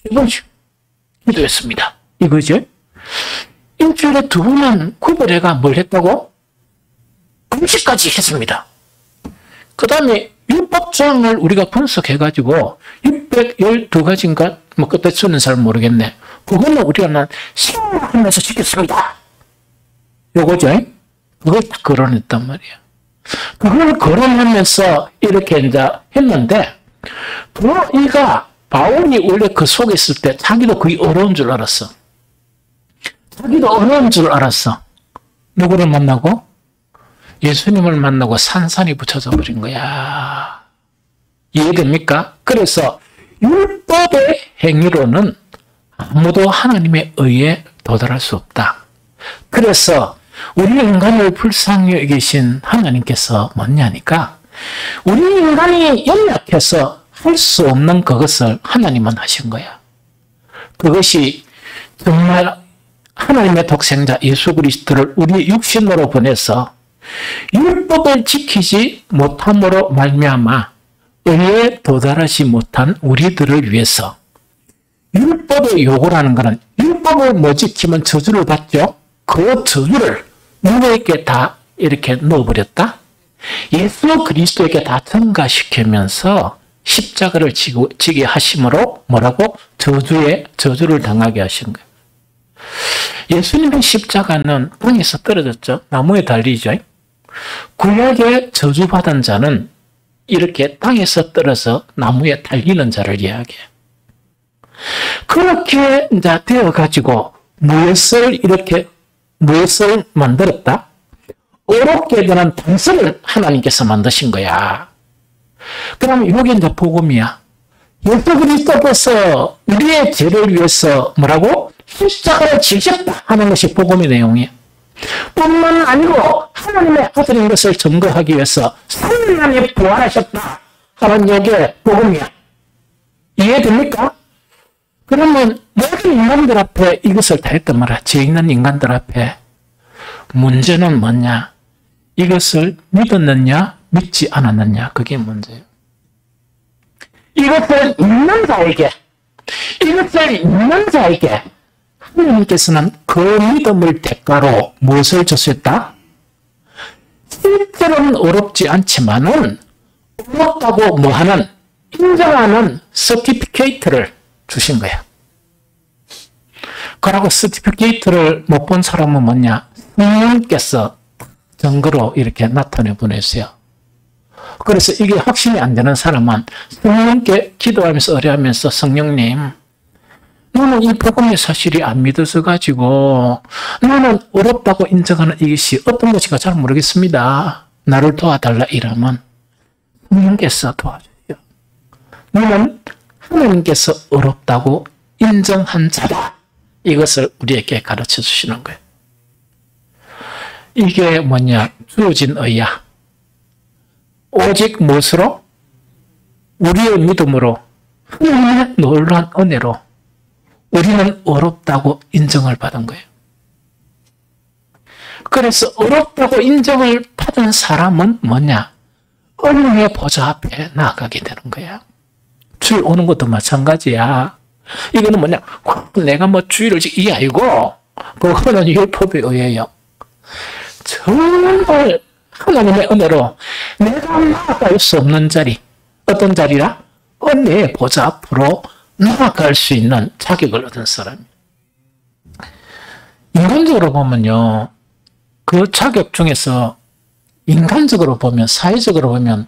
10번씩 기도했습니다. 이거죠? 일주일에 2번은 구별해가 뭘 했다고? 금식까지 했습니다. 그 다음에 율법장을 우리가 분석해가지고 612가지인가? 뭐 그때 수는 잘 모르겠네. 그거는 우리가 생각하면서 지켰습니다. 요거죠? 그걸 다 거론했단 말이야. 그걸 거론하면서 이렇게 이제 했는데, 바울이 원래 그 속에 있을 때 자기도 거의 어려운 줄 알았어. 자기도 어려운 줄 알았어. 누구를 만나고? 예수님을 만나고 산산이 붙여져 버린 거야. 이해됩니까? 그래서 율법의 행위로는 아무도 하나님의 의에 도달할 수 없다. 그래서 우리 인간을 불쌍히 여기신 하나님께서 뭐냐니까 우리 인간이 연약해서 할 수 없는 그것을 하나님은 하신 거야. 그것이 정말 하나님의 독생자 예수 그리스도를 우리 육신으로 보내서 율법을 지키지 못함으로 말미암아 의에 도달하지 못한 우리들을 위해서 율법의 요구라는 것은 율법을 못 지키면 저주를 받죠. 그 저주를 누구에게 다 이렇게 넣어버렸다? 예수 그리스도에게 다 전가시키면서 십자가를 지게 하심으로 뭐라고? 저주를 당하게 하신 거예요. 예수님의 십자가는 땅에서 떨어졌죠. 나무에 달리죠. 구약에 저주받은 자는 이렇게 땅에서 떨어져 나무에 달리는 자를 이야기해요. 그렇게 이제 되어가지고 무엇을 만들었다? 어렵게 되는 단서를 하나님께서 만드신 거야. 그럼 이게 이제 복음이야. 예수 그리스도께서 우리의 죄를 위해서 뭐라고? 십자가를 지셨다 하는 것이 복음의 내용이야. 뿐만 아니고 하나님의 아들인 것을 증거하기 위해서 3일 만에 부활하셨다 하는 이게 복음이야. 이해됩니까? 그러면 모든 인간들 앞에 이것을 다 했단 말이야. 죄 있는 인간들 앞에. 문제는 뭐냐? 이것을 믿었느냐, 믿지 않았느냐. 그게 문제예요. 이것을 믿는 자에게 하나님께서는 그 믿음을 대가로 무엇을 줬었다? 실제로는 어렵지 않지만은 어렵다고 뭐하는 인정하는 서티피케이트를 주신 거야. 그러고 서티피케이트를 못 본 사람은 뭐냐? 성령께서 증거로 이렇게 나타내 보냈어요. 그래서 이게 확신이 안 되는 사람은 성령께 기도하면서 의뢰하면서 성령님, 나는 이 복음의 사실이 안 믿어서 가지고 나는 어렵다고 인정하는 이것이 어떤 것인가 잘 모르겠습니다. 나를 도와달라 이러면 성령께서 도와주세요. 나는 하나님께서 어렵다고 인정한 자다. 이것을 우리에게 가르쳐 주시는 거예요. 이게 뭐냐? 주어진 의야. 오직 무엇으로? 우리의 믿음으로, 하나님의 놀라운 은혜로 우리는 어렵다고 인정을 받은 거예요. 그래서 어렵다고 인정을 받은 사람은 뭐냐? 은혜의 보좌 앞에 나아가게 되는 거야. 주일 오는 것도 마찬가지야. 이거는 뭐냐? 내가 뭐 주일을 이 아니고 그거는 율법에 의해요. 정말 하나님의 은혜로 내가 나아갈 수 없는 자리, 어떤 자리라? 은혜의 보좌 앞으로 나아갈 수 있는 자격을 얻은 사람이에요. 인간적으로 보면요, 그 자격 중에서 인간적으로 보면, 사회적으로 보면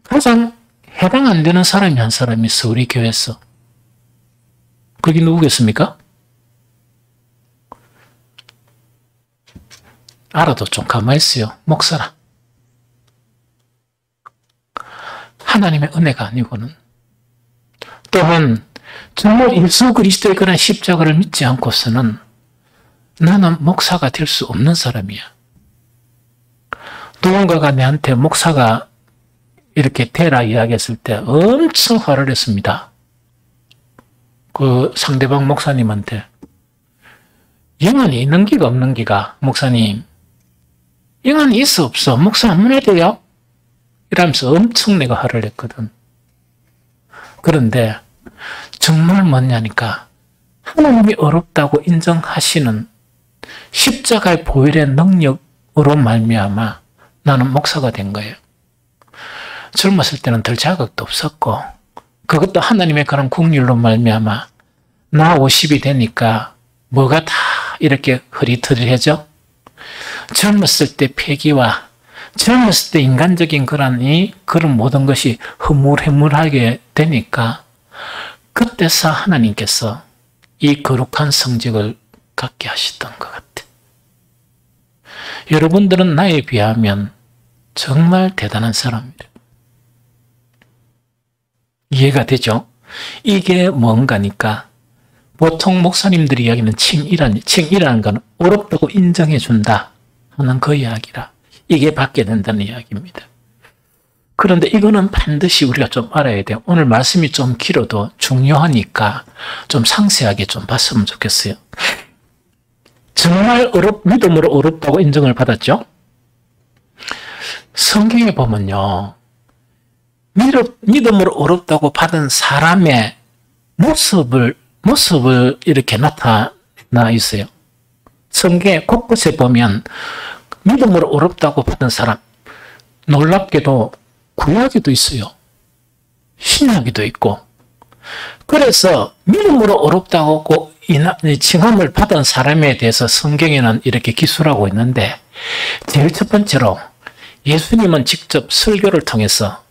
가장 해당 안 되는 사람이 한 사람이 있어, 우리 교회에서. 그게 누구겠습니까? 알아도 좀 가만히 있어요. 목사라. 하나님의 은혜가 아니고는. 또한 정말 예수 그리스도의 그런 십자가를 믿지 않고서는 나는 목사가 될 수 없는 사람이야. 누군가가 내한테 목사가 이렇게 되라 이야기했을 때 엄청 화를 했습니다. 그 상대방 목사님한테. 영안이 있는 기가 없는 기가, 목사님. 영안이 있어 없어? 목사 안 문해야 돼요? 이러면서 엄청 내가 화를 냈거든. 그런데 정말 뭐냐니까 하나님이 어렵다고 인정하시는 십자가의 보혈의 능력으로 말미암아 나는 목사가 된 거예요. 젊었을 때는 들 자격도 없었고 그것도 하나님의 그런 국률로 말미암아 나 50이 되니까 뭐가 다 이렇게 흐리트리해져? 젊었을 때 패기와 젊었을 때 인간적인 그런 모든 것이 흐물흐물하게 되니까 그때서 하나님께서 이 거룩한 성직을 갖게 하셨던 것 같아. 여러분들은 나에 비하면 정말 대단한 사람이래. 이해가 되죠? 이게 뭔가니까 보통 목사님들이 이야기하는 칭의라는 건 어렵다고 인정해 준다 하는 그 이야기라. 이게 받게 된다는 이야기입니다. 그런데 이거는 반드시 우리가 좀 알아야 돼요. 오늘 말씀이 좀 길어도 중요하니까 좀 상세하게 좀 봤으면 좋겠어요. 정말 믿음으로 어렵다고 인정을 받았죠? 성경에 보면요. 믿음으로 어렵다고 받은 사람의 모습을 이렇게 나타나 있어요. 성경에 곳곳에 보면 믿음으로 어렵다고 받은 사람, 놀랍게도 구약에도 있어요. 신약에도 있고. 그래서 믿음으로 어렵다고 칭함을 받은 사람에 대해서 성경에는 이렇게 기술하고 있는데 제일 첫 번째로 예수님은 직접 설교를 통해서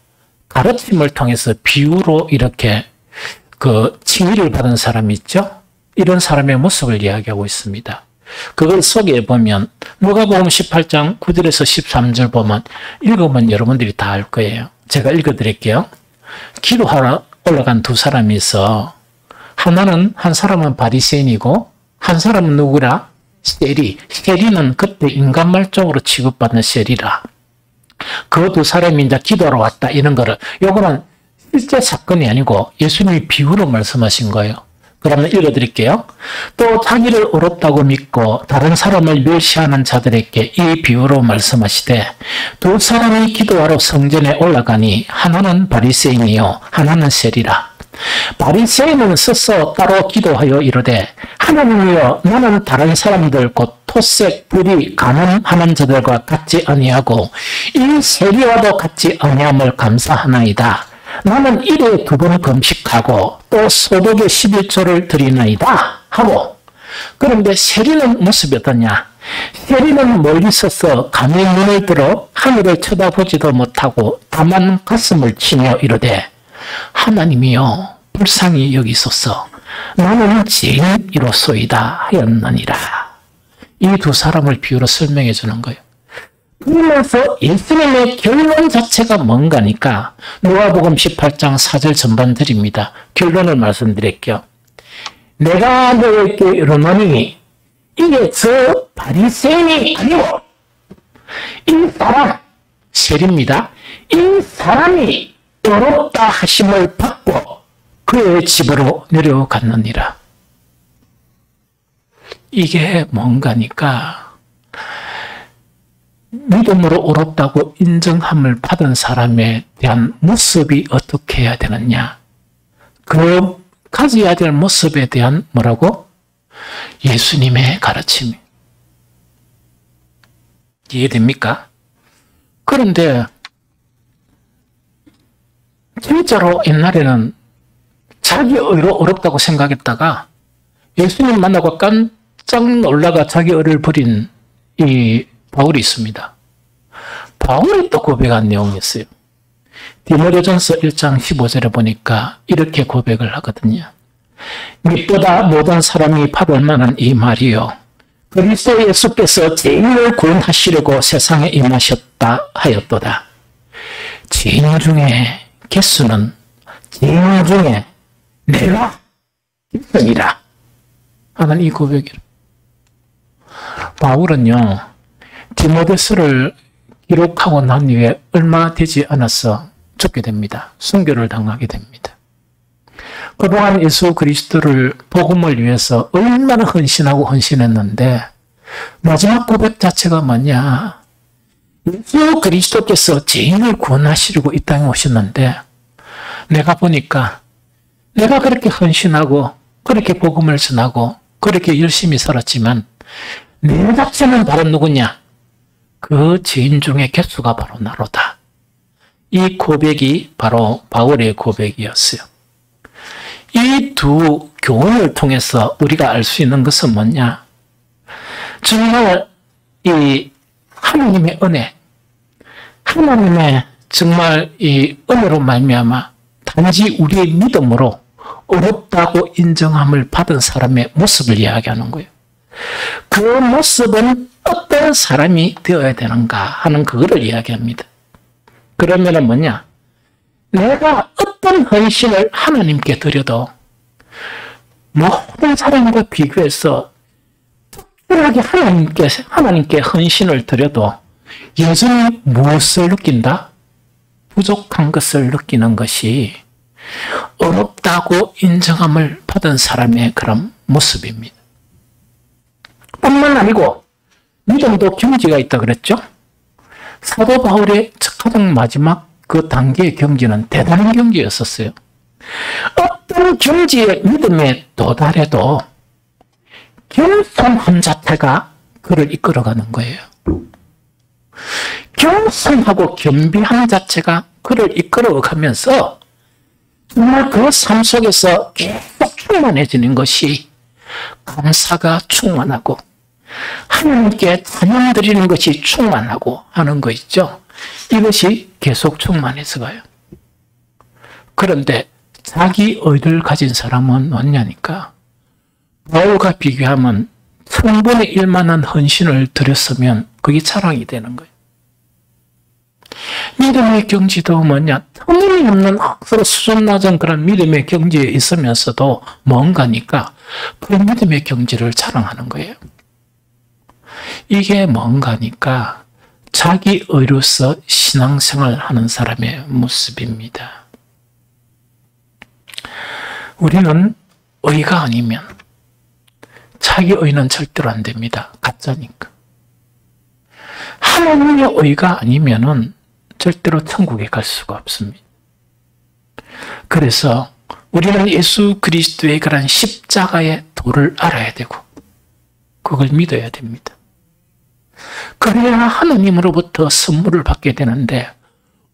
가르침을 통해서 비유로 이렇게 그 칭의를 받은 사람이 있죠. 이런 사람의 모습을 이야기하고 있습니다. 그걸 속에 보면 누가복음 18장 9절에서 13절 보면 읽으면 여러분들이 다 알 거예요. 제가 읽어드릴게요. 기도하러 올라간 두 사람이 있어. 한 사람은 바리새인이고 한 사람은 누구라? 세리는 그때 인간말적으로 취급받는 세리라. 그 두 사람이 이제 기도하러 왔다 이런 거를 요거는 실제 사건이 아니고 예수님이 비유로 말씀하신 거예요. 그러면 읽어드릴게요. 또 자기를 어렵다고 믿고 다른 사람을 멸시하는 자들에게 이 비유로 말씀하시되 두 사람이 기도하러 성전에 올라가니 하나는 바리새인이요 하나는 세리라. 바리새인은 스스로 따로 기도하여 이르되 하나님이여 나는 다른 사람들 곧 토색, 불의, 가늠하는 자들과 같지 아니하고 이 세리와도 같지 아니함을 감사하나이다. 나는 일에 2번 금식하고 또 소득의 11조를 드리나이다 하고 그런데 세리는 모습이 어떠냐? 세리는 멀리 서서 감히 눈을 들어 하늘을 쳐다보지도 못하고 다만 가슴을 치며 이르되 하나님이여 불쌍히 여기소서 나는 죄인이로소이다 하였느니라. 이 두 사람을 비유로 설명해 주는 거예요. 그러면서 예수님의 결론 자체가 뭔가니까 누가복음 18장 4절 전반 드립니다. 결론을 말씀드릴게요. 내가 너에게 이르노니 이게 저 바리새인이 아니고 이 사람, 세리입니다. 이 사람이 의롭다 하심을 받고 그의 집으로 내려갔느니라. 이게 뭔가니까 믿음으로 의롭다고 인정함을 받은 사람에 대한 모습이 어떻게 해야 되느냐. 그 가져야 될 모습에 대한 뭐라고? 예수님의 가르침이. 이해됩니까? 그런데 진짜로 옛날에는 자기 의로 어렵다고 생각했다가 예수님 만나고 깜짝 놀라가 자기 의를 버린 이 바울이 있습니다. 바울이 또 고백한 내용이 있어요. 디모데전서 1장 15절에 보니까 이렇게 고백을 하거든요. 믿보다 모든 사람이 받을 만한 이 말이요. 그리스도 예수께서 죄인을 구원하시려고 세상에 임하셨다 하였도다. 죄인 중에 개수는 죄인 중에 내가 개수니라 하는 이 고백이라. 바울은요, 디모데서를 기록하고 난 후에 얼마 되지 않아서 죽게 됩니다. 순교를 당하게 됩니다. 그동안 예수 그리스도를 복음을 위해서 얼마나 헌신했는데 마지막 고백 자체가 뭐냐? 예수 그리스도께서 죄인을 구원하시려고 이 땅에 오셨는데 내가 보니까 내가 그렇게 헌신하고 그렇게 복음을 전하고 그렇게 열심히 살았지만 내 자체는 바로 누구냐? 그 죄인 중에 개수가 바로 나로다. 이 고백이 바로 바울의 고백이었어요. 이 두 교훈을 통해서 우리가 알 수 있는 것은 뭐냐? 정말 이 하나님의 은혜, 하나님의 정말 이 은혜로 말미암아 단지 우리의 믿음으로 어렵다고 인정함을 받은 사람의 모습을 이야기하는 거예요. 그 모습은 어떤 사람이 되어야 되는가 하는 그거를 이야기합니다. 그러면은 뭐냐? 내가 어떤 헌신을 하나님께 드려도 모든 사람과 비교해서 특별하게 하나님께 헌신을 드려도 여전히 무엇을 느낀다? 부족한 것을 느끼는 것이 어렵다고 인정함을 받은 사람의 그런 모습입니다. 뿐만 아니고 믿음도 경지가 있다 그랬죠? 사도 바울의 가장 마지막 그 단계의 경지는 대단한 경지였었어요. 어떤 경지의 믿음에 도달해도 겸손함 자체가 그를 이끌어가는 거예요. 겸손하고 겸비함 자체가 그를 이끌어가면서 정말 그 삶 속에서 계속 충만해지는 것이 감사가 충만하고 하나님께 찬양 드리는 것이 충만하고 하는 거 있죠. 이것이 계속 충만해서 가요. 그런데 자기 의를 가진 사람은 뭐냐니까 바울과 비교하면 1000분의 1만한 헌신을 드렸으면 그게 자랑이 되는 거예요. 믿음의 경지도 뭐냐? 터무니없는 서로 수준 낮은 그런 믿음의 경지에 있으면서도 뭔가니까 그 믿음의 경지를 자랑하는 거예요. 이게 뭔가니까 자기 의로서 신앙생활을 하는 사람의 모습입니다. 우리는 의가 아니면 자기 의는 절대로 안 됩니다. 가짜니까. 하나님의 의가 아니면은 절대로 천국에 갈 수가 없습니다. 그래서 우리는 예수 그리스도의 그런 십자가의 도를 알아야 되고 그걸 믿어야 됩니다. 그래야 하나님으로부터 선물을 받게 되는데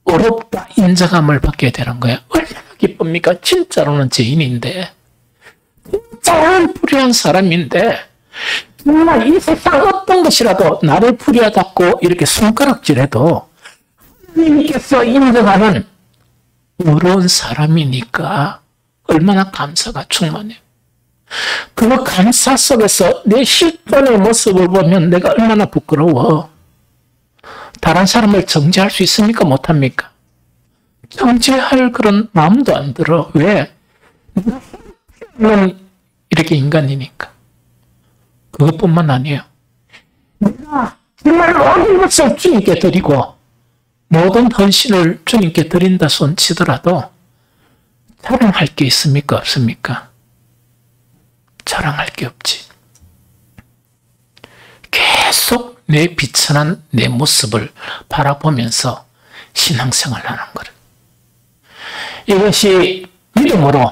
어렵다 인정함을 받게 되는 거야. 얼마나 기쁩니까? 진짜로는 죄인인데 진짜로는 불의한 사람인데 정말 이 세상 어떤 것이라도 나를 부려잡고 이렇게 손가락질해도 하나님께서 인정하는 의로운 사람이니까 얼마나 감사가 충만해요. 그 감사 속에서 내 실존의 모습을 보면 내가 얼마나 부끄러워. 다른 사람을 정죄할 수 있습니까? 못합니까? 정죄할 그런 마음도 안 들어. 왜? 나는 이렇게 인간이니까. 그것뿐만 아니에요. 내가 정말 모든 것을 주님께 드리고 모든 헌신을 주님께 드린다 손치더라도 자랑할 게 있습니까? 없습니까? 자랑할 게 없지. 계속 내 비천한 내 모습을 바라보면서 신앙생활을 하는 거예요. 이것이 믿음으로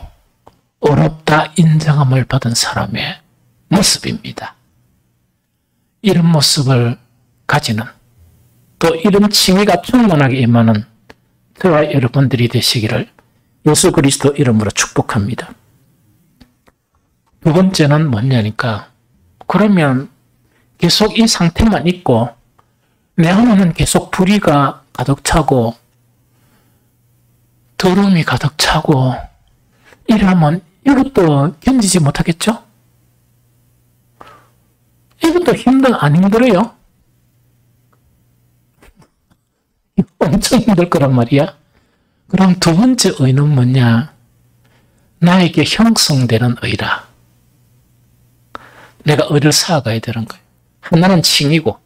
어렵다 인정함을 받은 사람의 모습입니다. 이런 모습을 가지는 또 이런 칭의가 충만하게 임하는 저와 여러분들이 되시기를 예수 그리스도 이름으로 축복합니다. 두 번째는 뭐냐니까 그러면 계속 이 상태만 있고 내 안에는 계속 불의가 가득 차고 더러움이 가득 차고 이러면 이것도 견디지 못하겠죠? 이것도 안 힘들어요? 엄청 힘들 거란 말이야. 그럼 두 번째 의는 뭐냐? 나에게 형성되는 의라. 내가 의를 쌓아가야 되는 거예요. 하나는 칭이고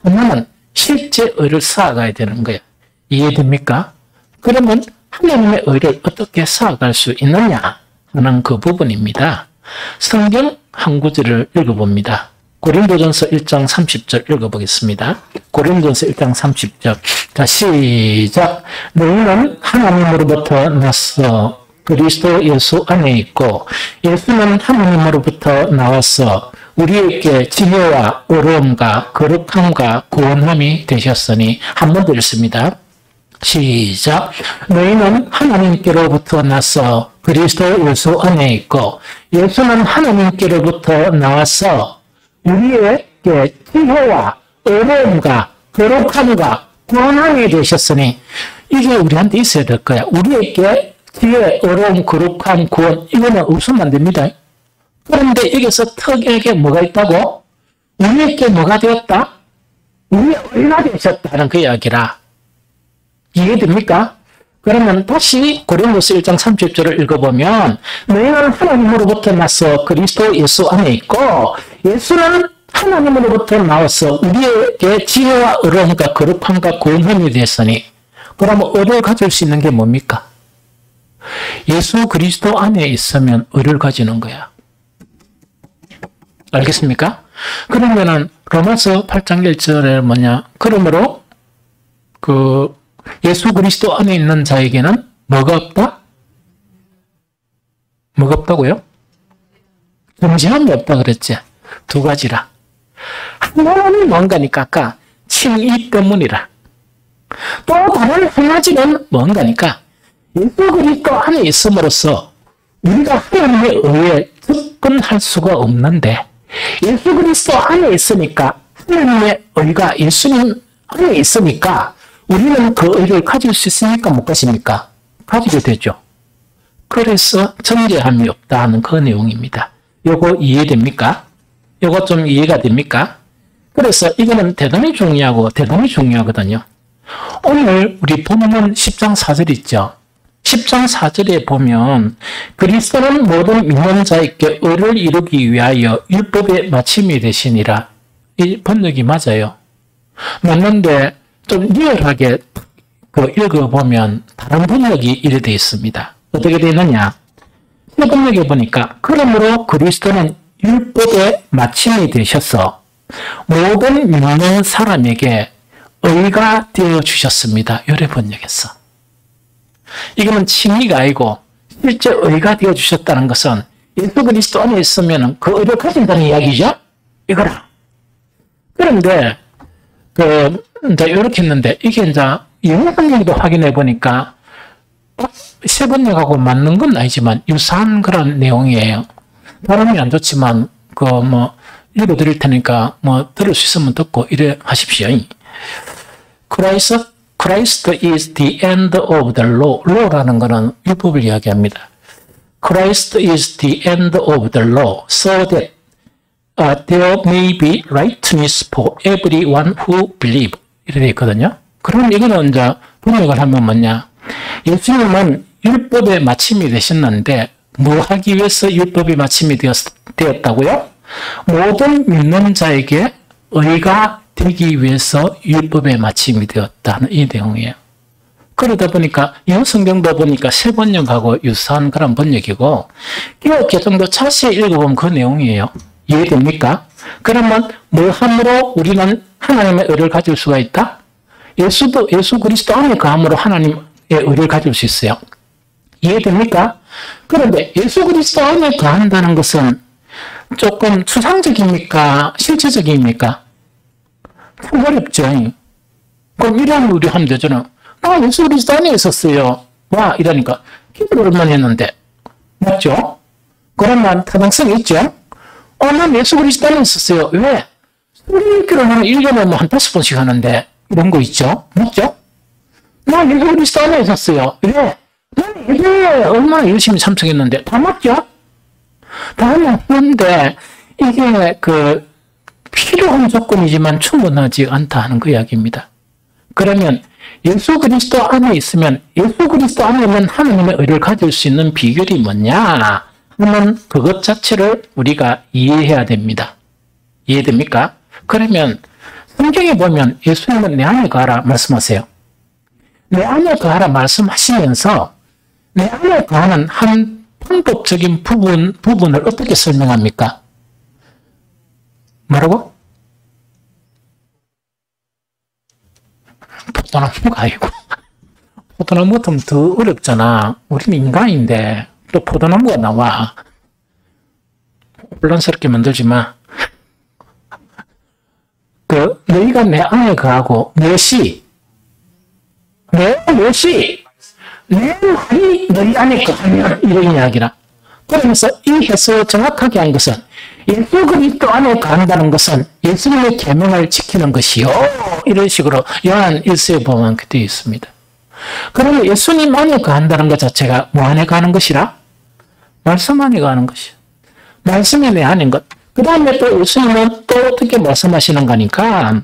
하나는 실제 의를 쌓아가야 되는 거예요. 이해됩니까? 그러면 하나님의 의를 어떻게 쌓아갈 수 있느냐 하는 그 부분입니다. 성경 한 구절을 읽어봅니다. 고린도전서 1장 30절 읽어보겠습니다. 고린도전서 1장 30절. 자, 시작. 너희는 하나님으로부터 나서 그리스도 예수 안에 있고 예수는 하나님으로부터 나와서 우리에게 지혜와 어려움과 거룩함과 구원함이 되셨으니 한 번 더 읽습니다. 시작. 너희는 하나님께로부터 나서 그리스도 예수 안에 있고 예수는 하나님께로부터 나와서 우리에게 지혜와 어려움과 거룩함과 구원함이 되셨으니 이게 우리한테 있어야 될 거야. 우리에게 지혜, 어려움, 거룩함, 구원 이거는 없으면 안 됩니다. 그런데 여기서 특이하게 뭐가 있다고? 우리에게 뭐가 되었다? 우리의 의가 되셨다는 그 이야기라. 이해됩니까? 그러면 다시 고린도서 1장 30절을 읽어보면 너희는 하나님으로부터 나서 그리스도 예수 안에 있고 예수는 하나님으로부터 나와서 우리에게 지혜와 어려움과 거룩함과 구원함이 되었으니 그러면 의를 가질 수 있는 게 뭡니까? 예수 그리스도 안에 있으면 의를 가지는 거야. 알겠습니까? 그러면은 로마서 8장 1절에 뭐냐? 그러므로 예수 그리스도 안에 있는 자에게는 뭐가 없다? 뭐가 없다고요? 정죄함이 없다 그랬지. 두 가지라. 하나는 뭔가니까 아까 칭의 때문이라. 또 다른 한 가지는 뭔가니까 예수 그리스도 안에 있음으로써 우리가 하나님의 의에 접근할 수가 없는데 예수 그리스도 안에 있으니까 하나님의 의가 예수님 안에 있으니까 우리는 그 의를 가질 수 있습니까? 못 가십니까? 가지게 되죠. 그래서 정죄함이 없다 하는 그 내용입니다. 요거 이해됩니까? 요거 좀 이해가 됩니까? 그래서 이거는 대단히 중요하고 대단히 중요하거든요. 오늘 우리 본문 10장 4절 있죠. 10장 4절에 보면 그리스도는 모든 믿는 자에게 의를 이루기 위하여 율법의 마침이 되시니라. 이 번역이 맞아요. 맞는데 좀 리얼하게 읽어보면 다른 번역이 이래 되어 있습니다. 어떻게 되어 있느냐? 이 번역에 보니까 그러므로 그리스도는 율법의 마침이 되셔서 모든 믿는 사람에게 의가 되어 주셨습니다. 요래 번역했어. 이거는 칭의가 아니고 실제 의가 되어 주셨다는 것은 예수 그리스도 안에 있으면 그 의를 가진다는 이야기죠? 이거라. 그런데 이제 이렇게 했는데 이게 이제 영어 번역도 확인해 보니까 세 번역하고 맞는 건 아니지만 유사한 그런 내용이에요. 발음이 안 좋지만 읽어드릴 테니까 뭐 들을 수 있으면 듣고 이래 하십시오. Christ is the end of the law. law라는 것은 율법을 이야기합니다. Christ is the end of the law, so that there may be righteousness for everyone who believe. 이렇게 있거든요. 그럼 이거는 이제 번역을 하면 뭐냐? 예수님은 율법의 마침이 되셨는데 뭐 하기 위해서 율법의 마침이 되었다고요? 모든 믿는 자에게 의가 되기 위해서 율법의 마침이 되었다는 이 내용이에요. 그러다 보니까 이 성경도 보니까 새 번역하고 유사한 그런 번역이고 기독 개정도 자세히 읽어보면 그 내용이에요. 이해됩니까? 그러면 뭐 함으로 우리는 하나님의 의를 가질 수가 있다? 예수 그리스도 안에 거함으로 하나님의 의를 가질 수 있어요. 이해됩니까? 그런데 예수 그리스도 안에 거한다는 것은 조금 추상적입니까? 실체적입니까? 참 어렵죠. 그럼 이러면 우리 하면 되잖아. 나 예수 그리스도 안에 있었어요. 와, 이러니까 기도를 얼마나 했는데. 맞죠? 그러면 타당성이 있죠? 난 예수 그리스도 안에 있었어요. 왜? 우리기를 하면 1년에 뭐 한 5번씩 하는데 이런 거 있죠? 맞죠? 나 예수 그리스도 안에 있었어요. 왜? 난 예배에 얼마나 열심히 참석했는데 다 맞죠? 다 맞는데 이게 필요한 조건이지만 충분하지 않다 하는 그 이야기입니다. 그러면 예수 그리스도 안에 있으면 예수 그리스도 안에 있는 하나님의 의를 가질 수 있는 비결이 뭐냐 하면 그것 자체를 우리가 이해해야 됩니다. 이해됩니까? 그러면 성경에 보면 예수님은 내 안에 거하라 말씀하세요. 내 안에 거하라 말씀하시면서 내 안에 거하는 한 방법적인 부분을 어떻게 설명합니까? 뭐라고? 포도나무가 아니고 포도나무 같으면 더 어렵잖아. 우리는 인간인데 또 포도나무가 나와. 혼란스럽게 만들지 마. 너희가 내 안에 거하고 내 말이 너희 안에 거하면 이런 이야기라. 그러면서 이 해석을 정확하게 한 것은 예수 그리스도 안에 거한다는 것은 예수님의 계명을 지키는 것이요. 이런 식으로 요한 1서에 보면 되어 있습니다. 그러면 예수님 안에 거한다는 것 자체가 뭐 안에 거하는 것이라? 말씀 안에 거하는 것이요. 말씀이 내 안인 것. 그 다음에 또 예수님은 또 어떻게 말씀하시는 거니까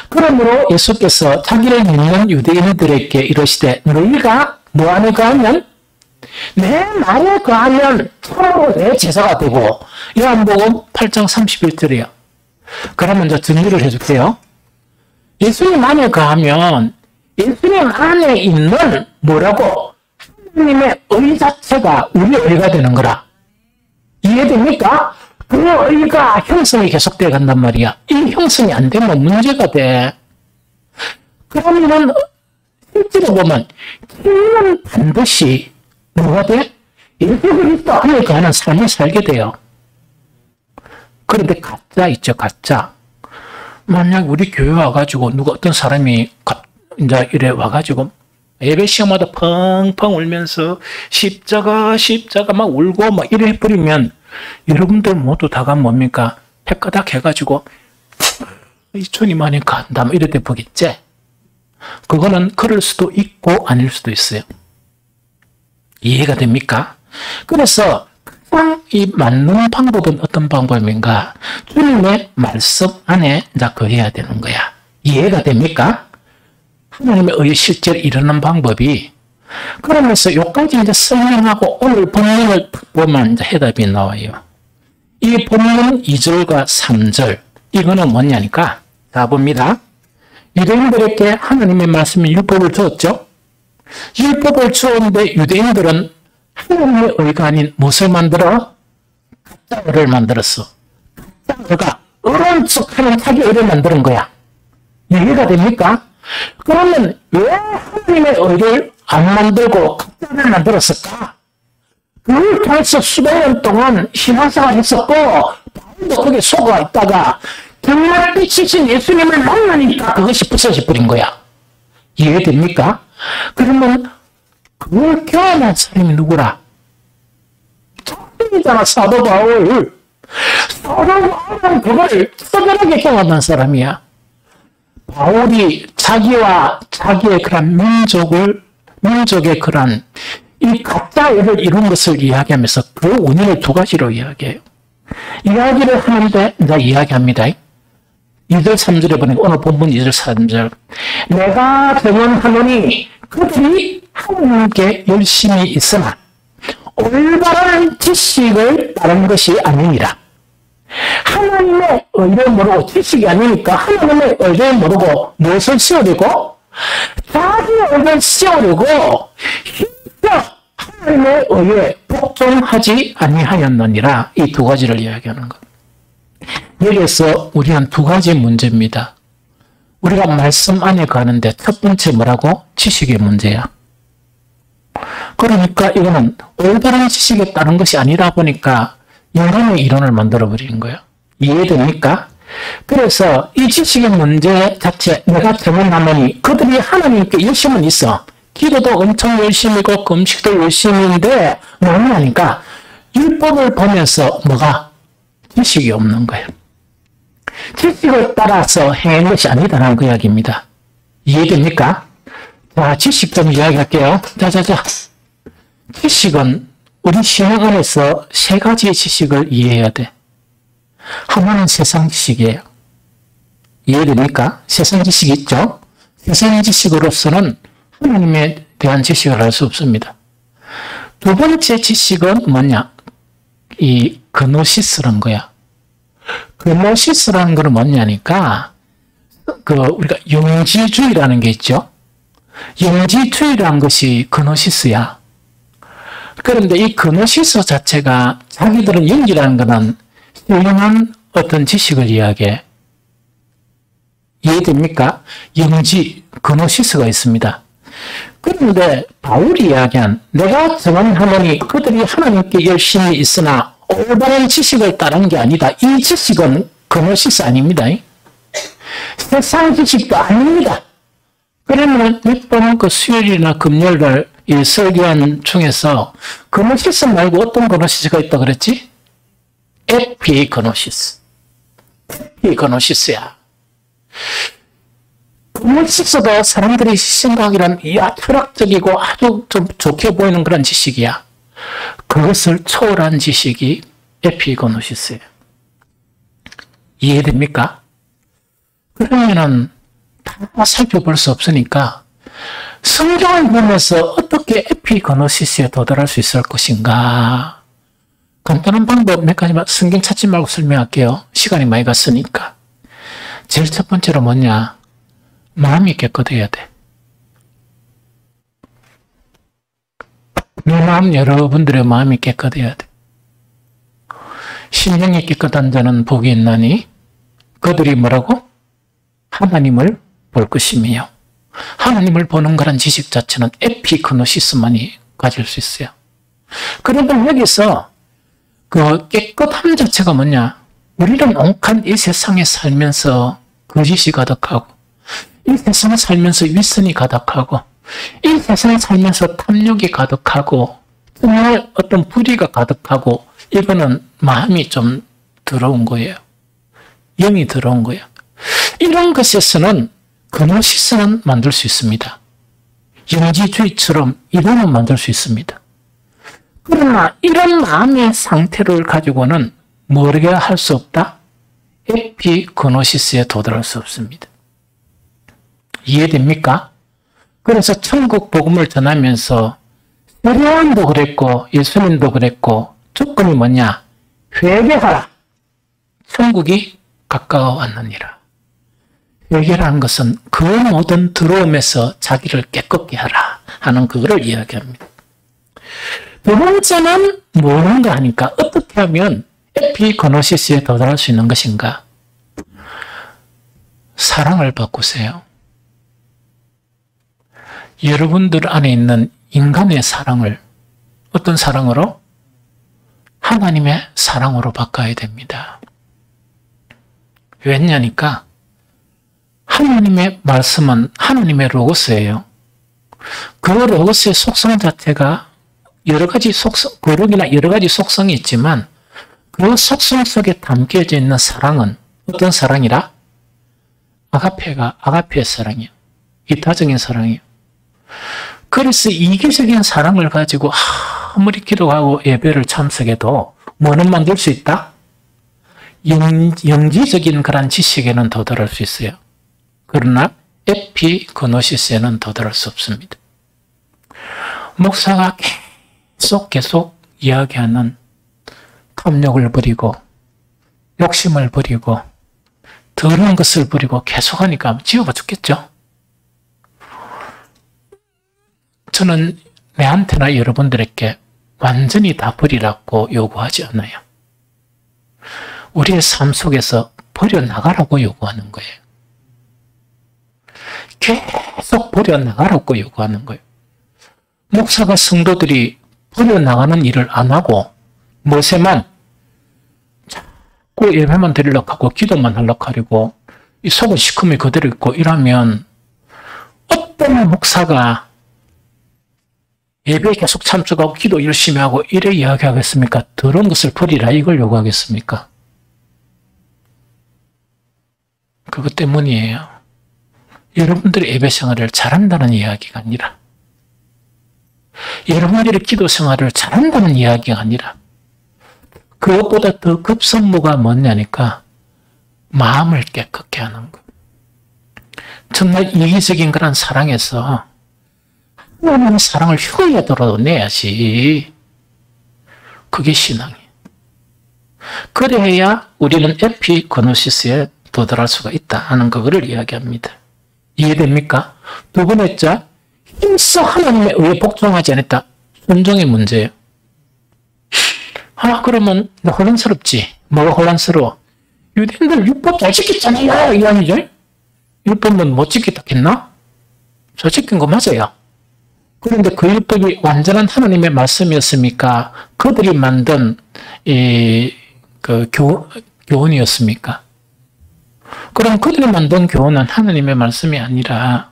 그러므로 예수께서 자기를 믿는 유대인들에게 이르시되 너희가 뭐 안에 거하면 내 말에 거하면 참으로 내 제사가 되고 요한복음 8장 31절이에요. 그러면 이제 정리를 해줄게요. 예수님 안에 거하면 예수님 안에 있는 뭐라고? 하나님의 의 자체가 우리 의가 되는 거라. 이해됩니까? 그 의가 형성이 계속되어 간단 말이야. 이 형성이 안 되면 문제가 돼. 그러면 실제로 보면 기는 반드시 뭐가 돼? 예수 그리스도 안에 거하는 삶을 살게 돼요. 그런데 가짜 있죠, 가짜. 만약 우리 교회 와가지고 누가 어떤 사람이 이제 이래 와가지고 예배 시간마다 펑펑 울면서 십자가 막 울고 막 이래 해버리면 여러분들 모두 다가 뭡니까? 헷가닥 해가지고 이 주님 안에 간다 뭐 이래 돼 보겠지? 그거는 그럴 수도 있고 아닐 수도 있어요. 이해가 됩니까? 그래서 가장 이 맞는 방법은 어떤 방법인가? 주님의 말씀 안에 이제 거해야 되는 거야. 이해가 됩니까? 하나님의 의 실제로 이루는 방법이 그러면서 여기까지 이제 설명하고 오늘 본문을 보면 이제 해답이 나와요. 이 본문 2절과 3절 이거는 뭐냐니까 자 봅니다. 유대인들에게 하나님의 말씀이 율법을 주었죠. 율법을 주었는데 유대인들은 하나님의 의가 아닌 무엇을 만들어? 가짜 의를 만들었어. 가짜 의가 의로운 척하는 자기 의를 만드는 거야. 이해가 됩니까? 그러면 왜 하나님의 의를 안 만들고 가짜를 만들었을까? 그걸 통해서 수백 년 동안 신앙생활 했었고 바울도 거기에 속아 있다가 정말 빛이신 예수님을 만나니까 그것이 부서져 버린 거야. 이해됩니까? 그러면 그걸 교환한 사람이 누구라? 사도이잖아, 사도 바울. 서로 그걸 특별하게 경험한 사람이야. 바울이 자기와 자기의 그런 민족의 그런 이 가짜를 이룬 것을 이야기하면서 그 원인을 두 가지로 이야기해요. 이야기를 하는데 이제 이야기합니다. 2절 3절에 보니까 오늘 본문 2절 3절 내가 증언하노니 그들이 하나님께 열심히 있으나 올바른 지식을 따른 것이 아니니라. 하나님의 의를 모르고 지식이 아니니까 하나님의 의를 모르고 무엇을 씌우려고? 자기의 의를 씌우려고 힘써 하나님의 의에 복종하지 아니하였느니라. 이 두 가지를 이야기하는 것. 여기에서 우리는 두 가지 문제입니다. 우리가 말씀 안에 가는데 첫 번째 뭐라고? 지식의 문제야. 그러니까 이거는 올바른 지식에 따른 것이 아니라 보니까 인간의 이론을 만들어버리는 거예요. 이해됩니까? 그래서 이 지식의 문제 자체 내가 증언하노니 그들이 하나님께 열심은 있어. 기도도 엄청 열심이고 금식도 열심인데 뭐냐니까 율법을 보면서 뭐가? 지식이 없는 거예요. 지식을 따라서 행한 것이 아니다라는 그 이야기입니다. 이해됩니까? 자, 지식 좀 이야기할게요. 자. 지식은 우리 신학 안에서 세 가지의 지식을 이해해야 돼. 하나는 세상 지식이에요. 이해됩니까? 세상 지식이 있죠? 세상 지식으로서는 하나님에 대한 지식을 할 수 없습니다. 두 번째 지식은 뭐냐? 이 그노시스란 거야. 그노시스라는 건 뭐냐니까 우리가 영지주의라는 게 있죠. 영지주의라는 것이 그노시스야. 그런데 이 그노시스 자체가 자기들은 영지라는 것은 훌륭한 어떤 지식을 이야기해. 이해됩니까? 영지, 그노시스가 있습니다. 그런데 바울이 이야기한 내가 증언하노니 그들이 하나님께 열심히 있으나 올바른 지식을 따른 게 아니다. 이 지식은 그노시스 아닙니다. 세상 지식도 아닙니다. 그러면 몇 번 그 수요일이나 금요일날 이 설교한 중에서 그노시스 말고 어떤 그노시스가 있다 그랬지? 에피그노시스. 에피그노시스야. 그노시스도 사람들이 생각이란 철학적이고 아주 좀 좋게 보이는 그런 지식이야. 그것을 초월한 지식이 에피그노시스예요. 이해됩니까? 그러면은 다 살펴볼 수 없으니까 성경을 보면서 어떻게 에피그노시스에 도달할 수 있을 것인가? 간단한 방법 몇 가지만 성경 찾지 말고 설명할게요. 시간이 많이 갔으니까. 제일 첫 번째로 뭐냐? 마음이 깨끗해야 돼. 내 마음, 여러분들의 마음이 깨끗해야 돼. 심령이 깨끗한 자는 복이 있나니 그들이 뭐라고? 하나님을 볼 것이며 하나님을 보는 거란 지식 자체는 에피그노시스만이 가질 수 있어요. 그런데 여기서 그 깨끗함 자체가 뭐냐? 우리는 옹한 이 세상에 살면서 거짓이 가득하고 이 세상에 살면서 위선이 가득하고 이 세상에 살면서 탐욕이 가득하고 정말 어떤 불의가 가득하고 이거는 마음이 좀 더러운 거예요. 영이 더러운 거예요. 이런 것에서는 그노시스는 만들 수 있습니다. 영지주의처럼 이론은 만들 수 있습니다. 그러나 이런 마음의 상태를 가지고는 뭐게 할 수 없다? 에피그노시스에 도달할 수 없습니다. 이해됩니까? 그래서 천국 복음을 전하면서 세례요한도 그랬고 예수님도 그랬고 조건이 뭐냐? 회개하라. 천국이 가까워 왔느니라. 회개라는 것은 그 모든 더러움에서 자기를 깨끗게 하라 하는 그거를 이야기합니다. 두 번째는 모르는가 하니까 어떻게 하면 에피그노시스에 도달할 수 있는 것인가? 사랑을 바꾸세요. 여러분들 안에 있는 인간의 사랑을 어떤 사랑으로? 하나님의 사랑으로 바꿔야 됩니다. 왜냐니까 하나님의 말씀은 하나님의 로고스예요. 그 로고스의 속성 자체가 여러 가지 속성, 거룩이나 여러 가지 속성이 있지만 그 속성 속에 담겨져 있는 사랑은 어떤 사랑이라? 아가페의 사랑이요. 이타적인 사랑이요. 그래서 이기적인 사랑을 가지고 아무리 기도하고 예배를 참석해도 뭐는 만들 수 있다? 영지적인 그런 지식에는 도달할 수 있어요. 그러나 에피그노시스에는 도달할 수 없습니다. 목사가 계속 이야기하는 탐욕을 버리고 욕심을 버리고 더러운 것을 버리고 계속하니까 지워봐 죽겠죠. 저는 내한테나 여러분들에게 완전히 다 버리라고 요구하지 않아요. 우리의 삶 속에서 버려나가라고 요구하는 거예요. 계속 버려나가라고 요구하는 거예요. 목사가 성도들이 버려나가는 일을 안 하고 무엇에만 자꾸 예배만 드리려고 하고 기도만 하려고 하려고 이 속은 시커멓게 그대로 있고 이러면 어떤 목사가 예배에 계속 참석하고 기도 열심히 하고 이래 이야기하겠습니까? 더러운 것을 버리라 이걸 요구하겠습니까? 그것 때문이에요. 여러분들이 예배 생활을 잘한다는 이야기가 아니라 여러분들이 기도 생활을 잘한다는 이야기가 아니라 그것보다 더 급선무가 뭐냐니까 마음을 깨끗게 하는 것. 정말 이기적인 그런 사랑에서 하나님의 사랑을 흉내에 드러내야지. 그게 신앙이에요. 그래야 우리는 에피그노시스에 도달할 수가 있다 하는 그거를 이야기합니다. 이해됩니까? 두 번째, 힘써 하나님의 의에 복종하지 않았다. 순종의 문제예요. 그러면 혼란스럽지. 뭐가 혼란스러워? 유대인들 율법 잘 지켰잖아요. 이 아니죠? 율법은 못 지켰다 했나? 잘 지킨 거 맞아요. 그런데 그 율법이 완전한 하나님의 말씀이었습니까? 그들이 만든 교훈이었습니까? 그럼 그들이 만든 교훈은 하나님의 말씀이 아니라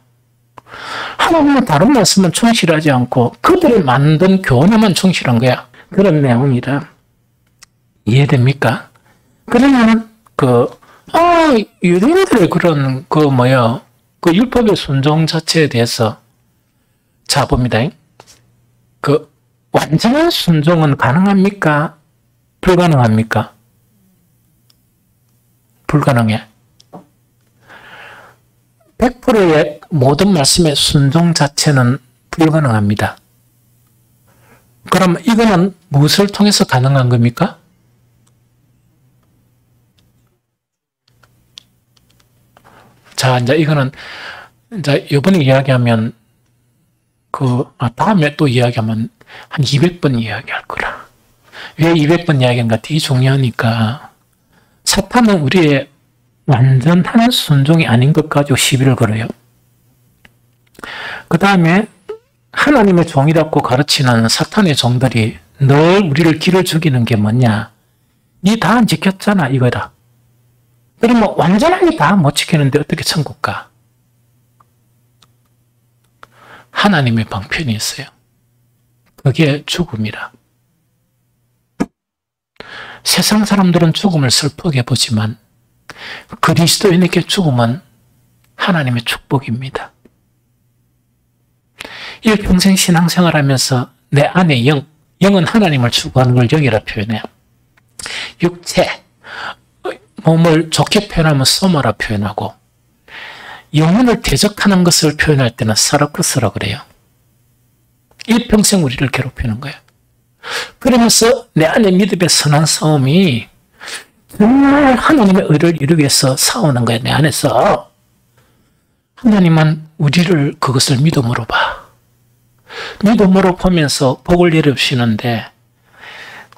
하나님의 다른 말씀은 충실하지 않고 그들이 만든 교훈에만 충실한 거야. 그런 내용이라. 이해됩니까? 그러면은 유대인들의 그런 그 율법의 순종 자체에 대해서 자 봅니다. 완전한 순종은 가능합니까? 불가능합니까? 불가능해. 100%의 모든 말씀의 순종 자체는 불가능합니다. 그럼 이거는 무엇을 통해서 가능한 겁니까? 자, 이제 이거는 이제 이번에 이야기하면 다음에 또 이야기하면 한 200번 이야기할 거라. 왜 200번 이야기하는가? 되게 중요하니까. 사탄은 우리의 완전한 순종이 아닌 것 가지고 시비를 걸어요. 그 다음에 하나님의 종이라고 가르치는 사탄의 종들이 늘 우리를 길을 죽이는 게 뭐냐? 니 다 안 지켰잖아 이거다. 그러면 완전하게 다 못 지키는데 어떻게 천국 가? 하나님의 방편이 있어요. 그게 죽음이라. 세상 사람들은 죽음을 슬프게 보지만 그리스도인에게 죽음은 하나님의 축복입니다. 일평생 신앙생활하면서 내 안에 영은 하나님을 추구하는 걸 영이라 표현해요. 육체, 몸을 좋게 표현하면 소마라 표현하고 영혼을 대적하는 것을 표현할 때는 사르크스라 그래요. 일평생 우리를 괴롭히는 거예요. 그러면서 내 안에 믿음의 선한 싸움이 정말 하나님의 의를 이루기 위해서 싸우는 거예요. 내 안에서. 하나님은 우리를 그것을 믿음으로 봐. 믿음으로 보면서 복을 내려주시는데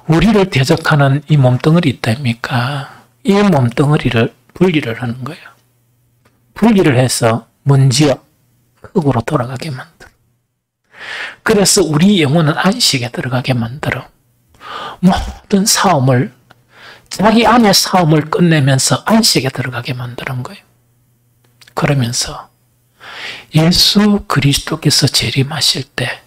우리를 대적하는 이 몸뚱어리 있다입니까? 이 몸뚱어리를 분리를 하는 거예요. 분리를 해서 먼지와 흙으로 돌아가게 만들어. 그래서 우리 영혼은 안식에 들어가게 만들어. 모든 싸움을 자기 안의 싸움을 끝내면서 안식에 들어가게 만드는 거예요. 그러면서 예수 그리스도께서 재림하실 때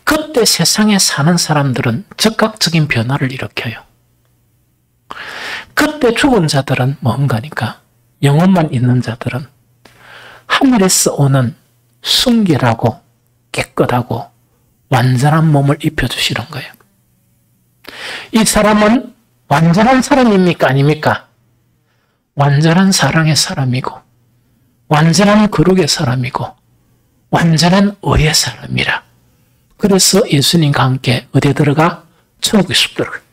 그때 세상에 사는 사람들은 즉각적인 변화를 일으켜요. 그때 죽은 자들은 뭔가니까 영혼만 있는 자들은 하늘에서 오는 순결하고 깨끗하고 완전한 몸을 입혀주시는 거예요. 이 사람은 완전한 사람입니까? 아닙니까? 완전한 사랑의 사람이고 완전한 거룩의 사람이고 완전한 의의 사람이라. 그래서 예수님과 함께 어디에 들어가? 천국에 쑥 들어가.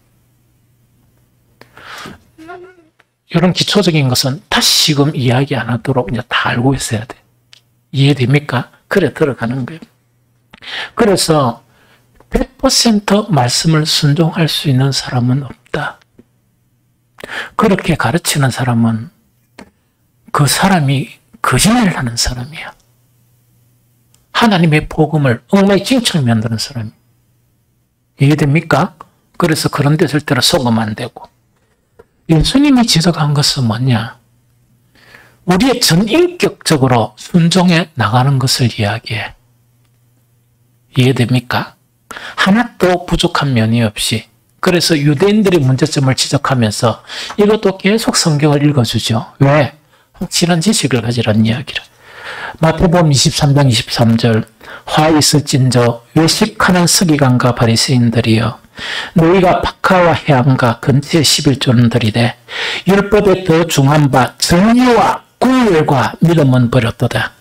이런 기초적인 것은 다시금 이야기 안 하도록 이제 다 알고 있어야 돼. 이해됩니까? 그래 들어가는 거예요. 그래서 100% 말씀을 순종할 수 있는 사람은 없다. 그렇게 가르치는 사람은 그 사람이 거짓말을 하는 사람이야. 하나님의 복음을 엉망진창 만드는 사람이. 이해됩니까? 그래서 그런 데 절대로 속으면 안 되고. 예수님이 지적한 것은 뭐냐? 우리의 전인격적으로 순종해 나가는 것을 이야기해. 이해됩니까? 하나도 부족한 면이 없이. 그래서 유대인들의 문제점을 지적하면서 이것도 계속 성경을 읽어주죠. 왜? 확실한 지식을 가지라는 이야기를. 마태복음 23장 23절 화 있을진저 외식하는 서기관과 바리새인들이여 너희가 박하와 해함과 근처의 11조는 들이되 율법에 더 중한 바 정의와 구율과 믿음은 버렸도다.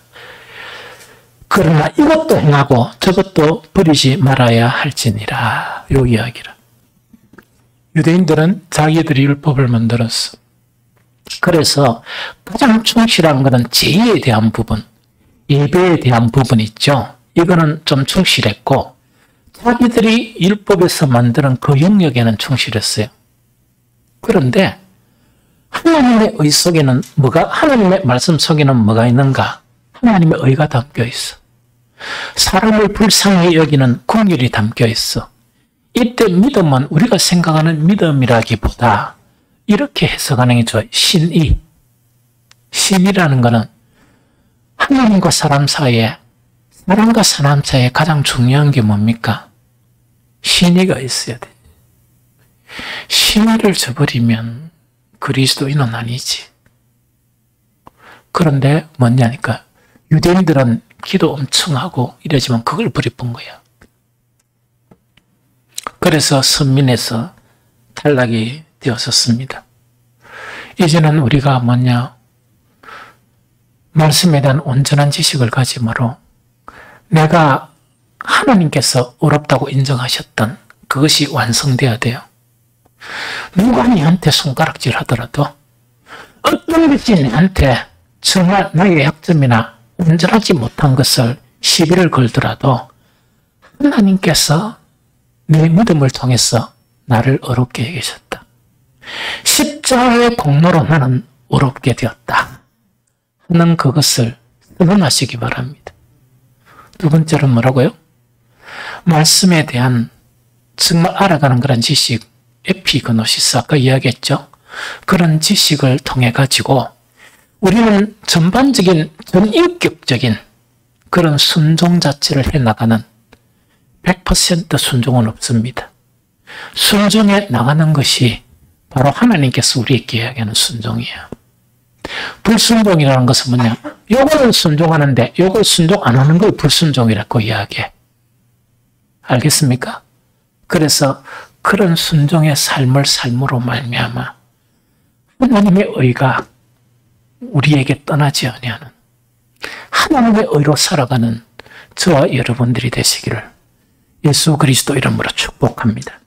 그러나 이것도 행하고 저것도 버리지 말아야 할지니라. 요 이야기라. 유대인들은 자기들이 율법을 만들었어. 그래서 가장 충실한 것은 제의에 대한 부분, 예배에 대한 부분 있죠. 이거는 좀 충실했고 자기들이 율법에서 만드는 그 영역에는 충실했어요. 그런데 하나님의 의 속에는 뭐가, 하나님의 말씀 속에는 뭐가 있는가? 하나님의 의가 담겨 있어. 사람을 불쌍히 여기는 긍휼이 담겨 있어. 이때 믿음은 우리가 생각하는 믿음이라기보다 이렇게 해석하는 게 좋아요. 신의. 신이라는 것은 하나님과 사람 사이에, 사람과 사람 사이에 가장 중요한 게 뭡니까? 신의가 있어야 돼. 신의를 저버리면 그리스도인은 아니지. 그런데 뭐냐니까 유대인들은 기도 엄청 하고 이러지만 그걸 버려본 거야. 그래서 선민에서 탈락이 되었었습니다. 이제는 우리가 뭐냐, 말씀에 대한 온전한 지식을 가짐으로 내가 하나님께서 어렵다고 인정하셨던 그것이 완성돼야 돼요. 누가 니한테 손가락질 하더라도 어떤 것이 내한테 정말 나의 약점이나 온전하지 못한 것을 시비를 걸더라도 하나님께서 내 믿음을 통해서 나를 어렵게 해 계셨다. 십자가의 공로로 나는 어렵게 되었다 하는 그것을 선언하시기 바랍니다. 두 번째로 뭐라고요? 말씀에 대한 정말 알아가는 그런 지식, 에피그노시스 아까 이야기했죠. 그런 지식을 통해 가지고 우리는 전반적인 전인격적인 그런 순종 자체를 해나가는 100% 순종은 없습니다. 순종해 나가는 것이 바로 하나님께서 우리에게 이야기하는 순종이에요. 불순종이라는 것은 뭐냐? 요거는 순종하는데 요걸 순종 안 하는 걸 불순종이라고 이야기해. 알겠습니까? 그래서 그런 순종의 삶을 삶으로 말미암아 하나님의 의가 우리에게 떠나지 아니하는 하나님의 의로 살아가는 저와 여러분들이 되시기를 예수 그리스도 이름으로 축복합니다.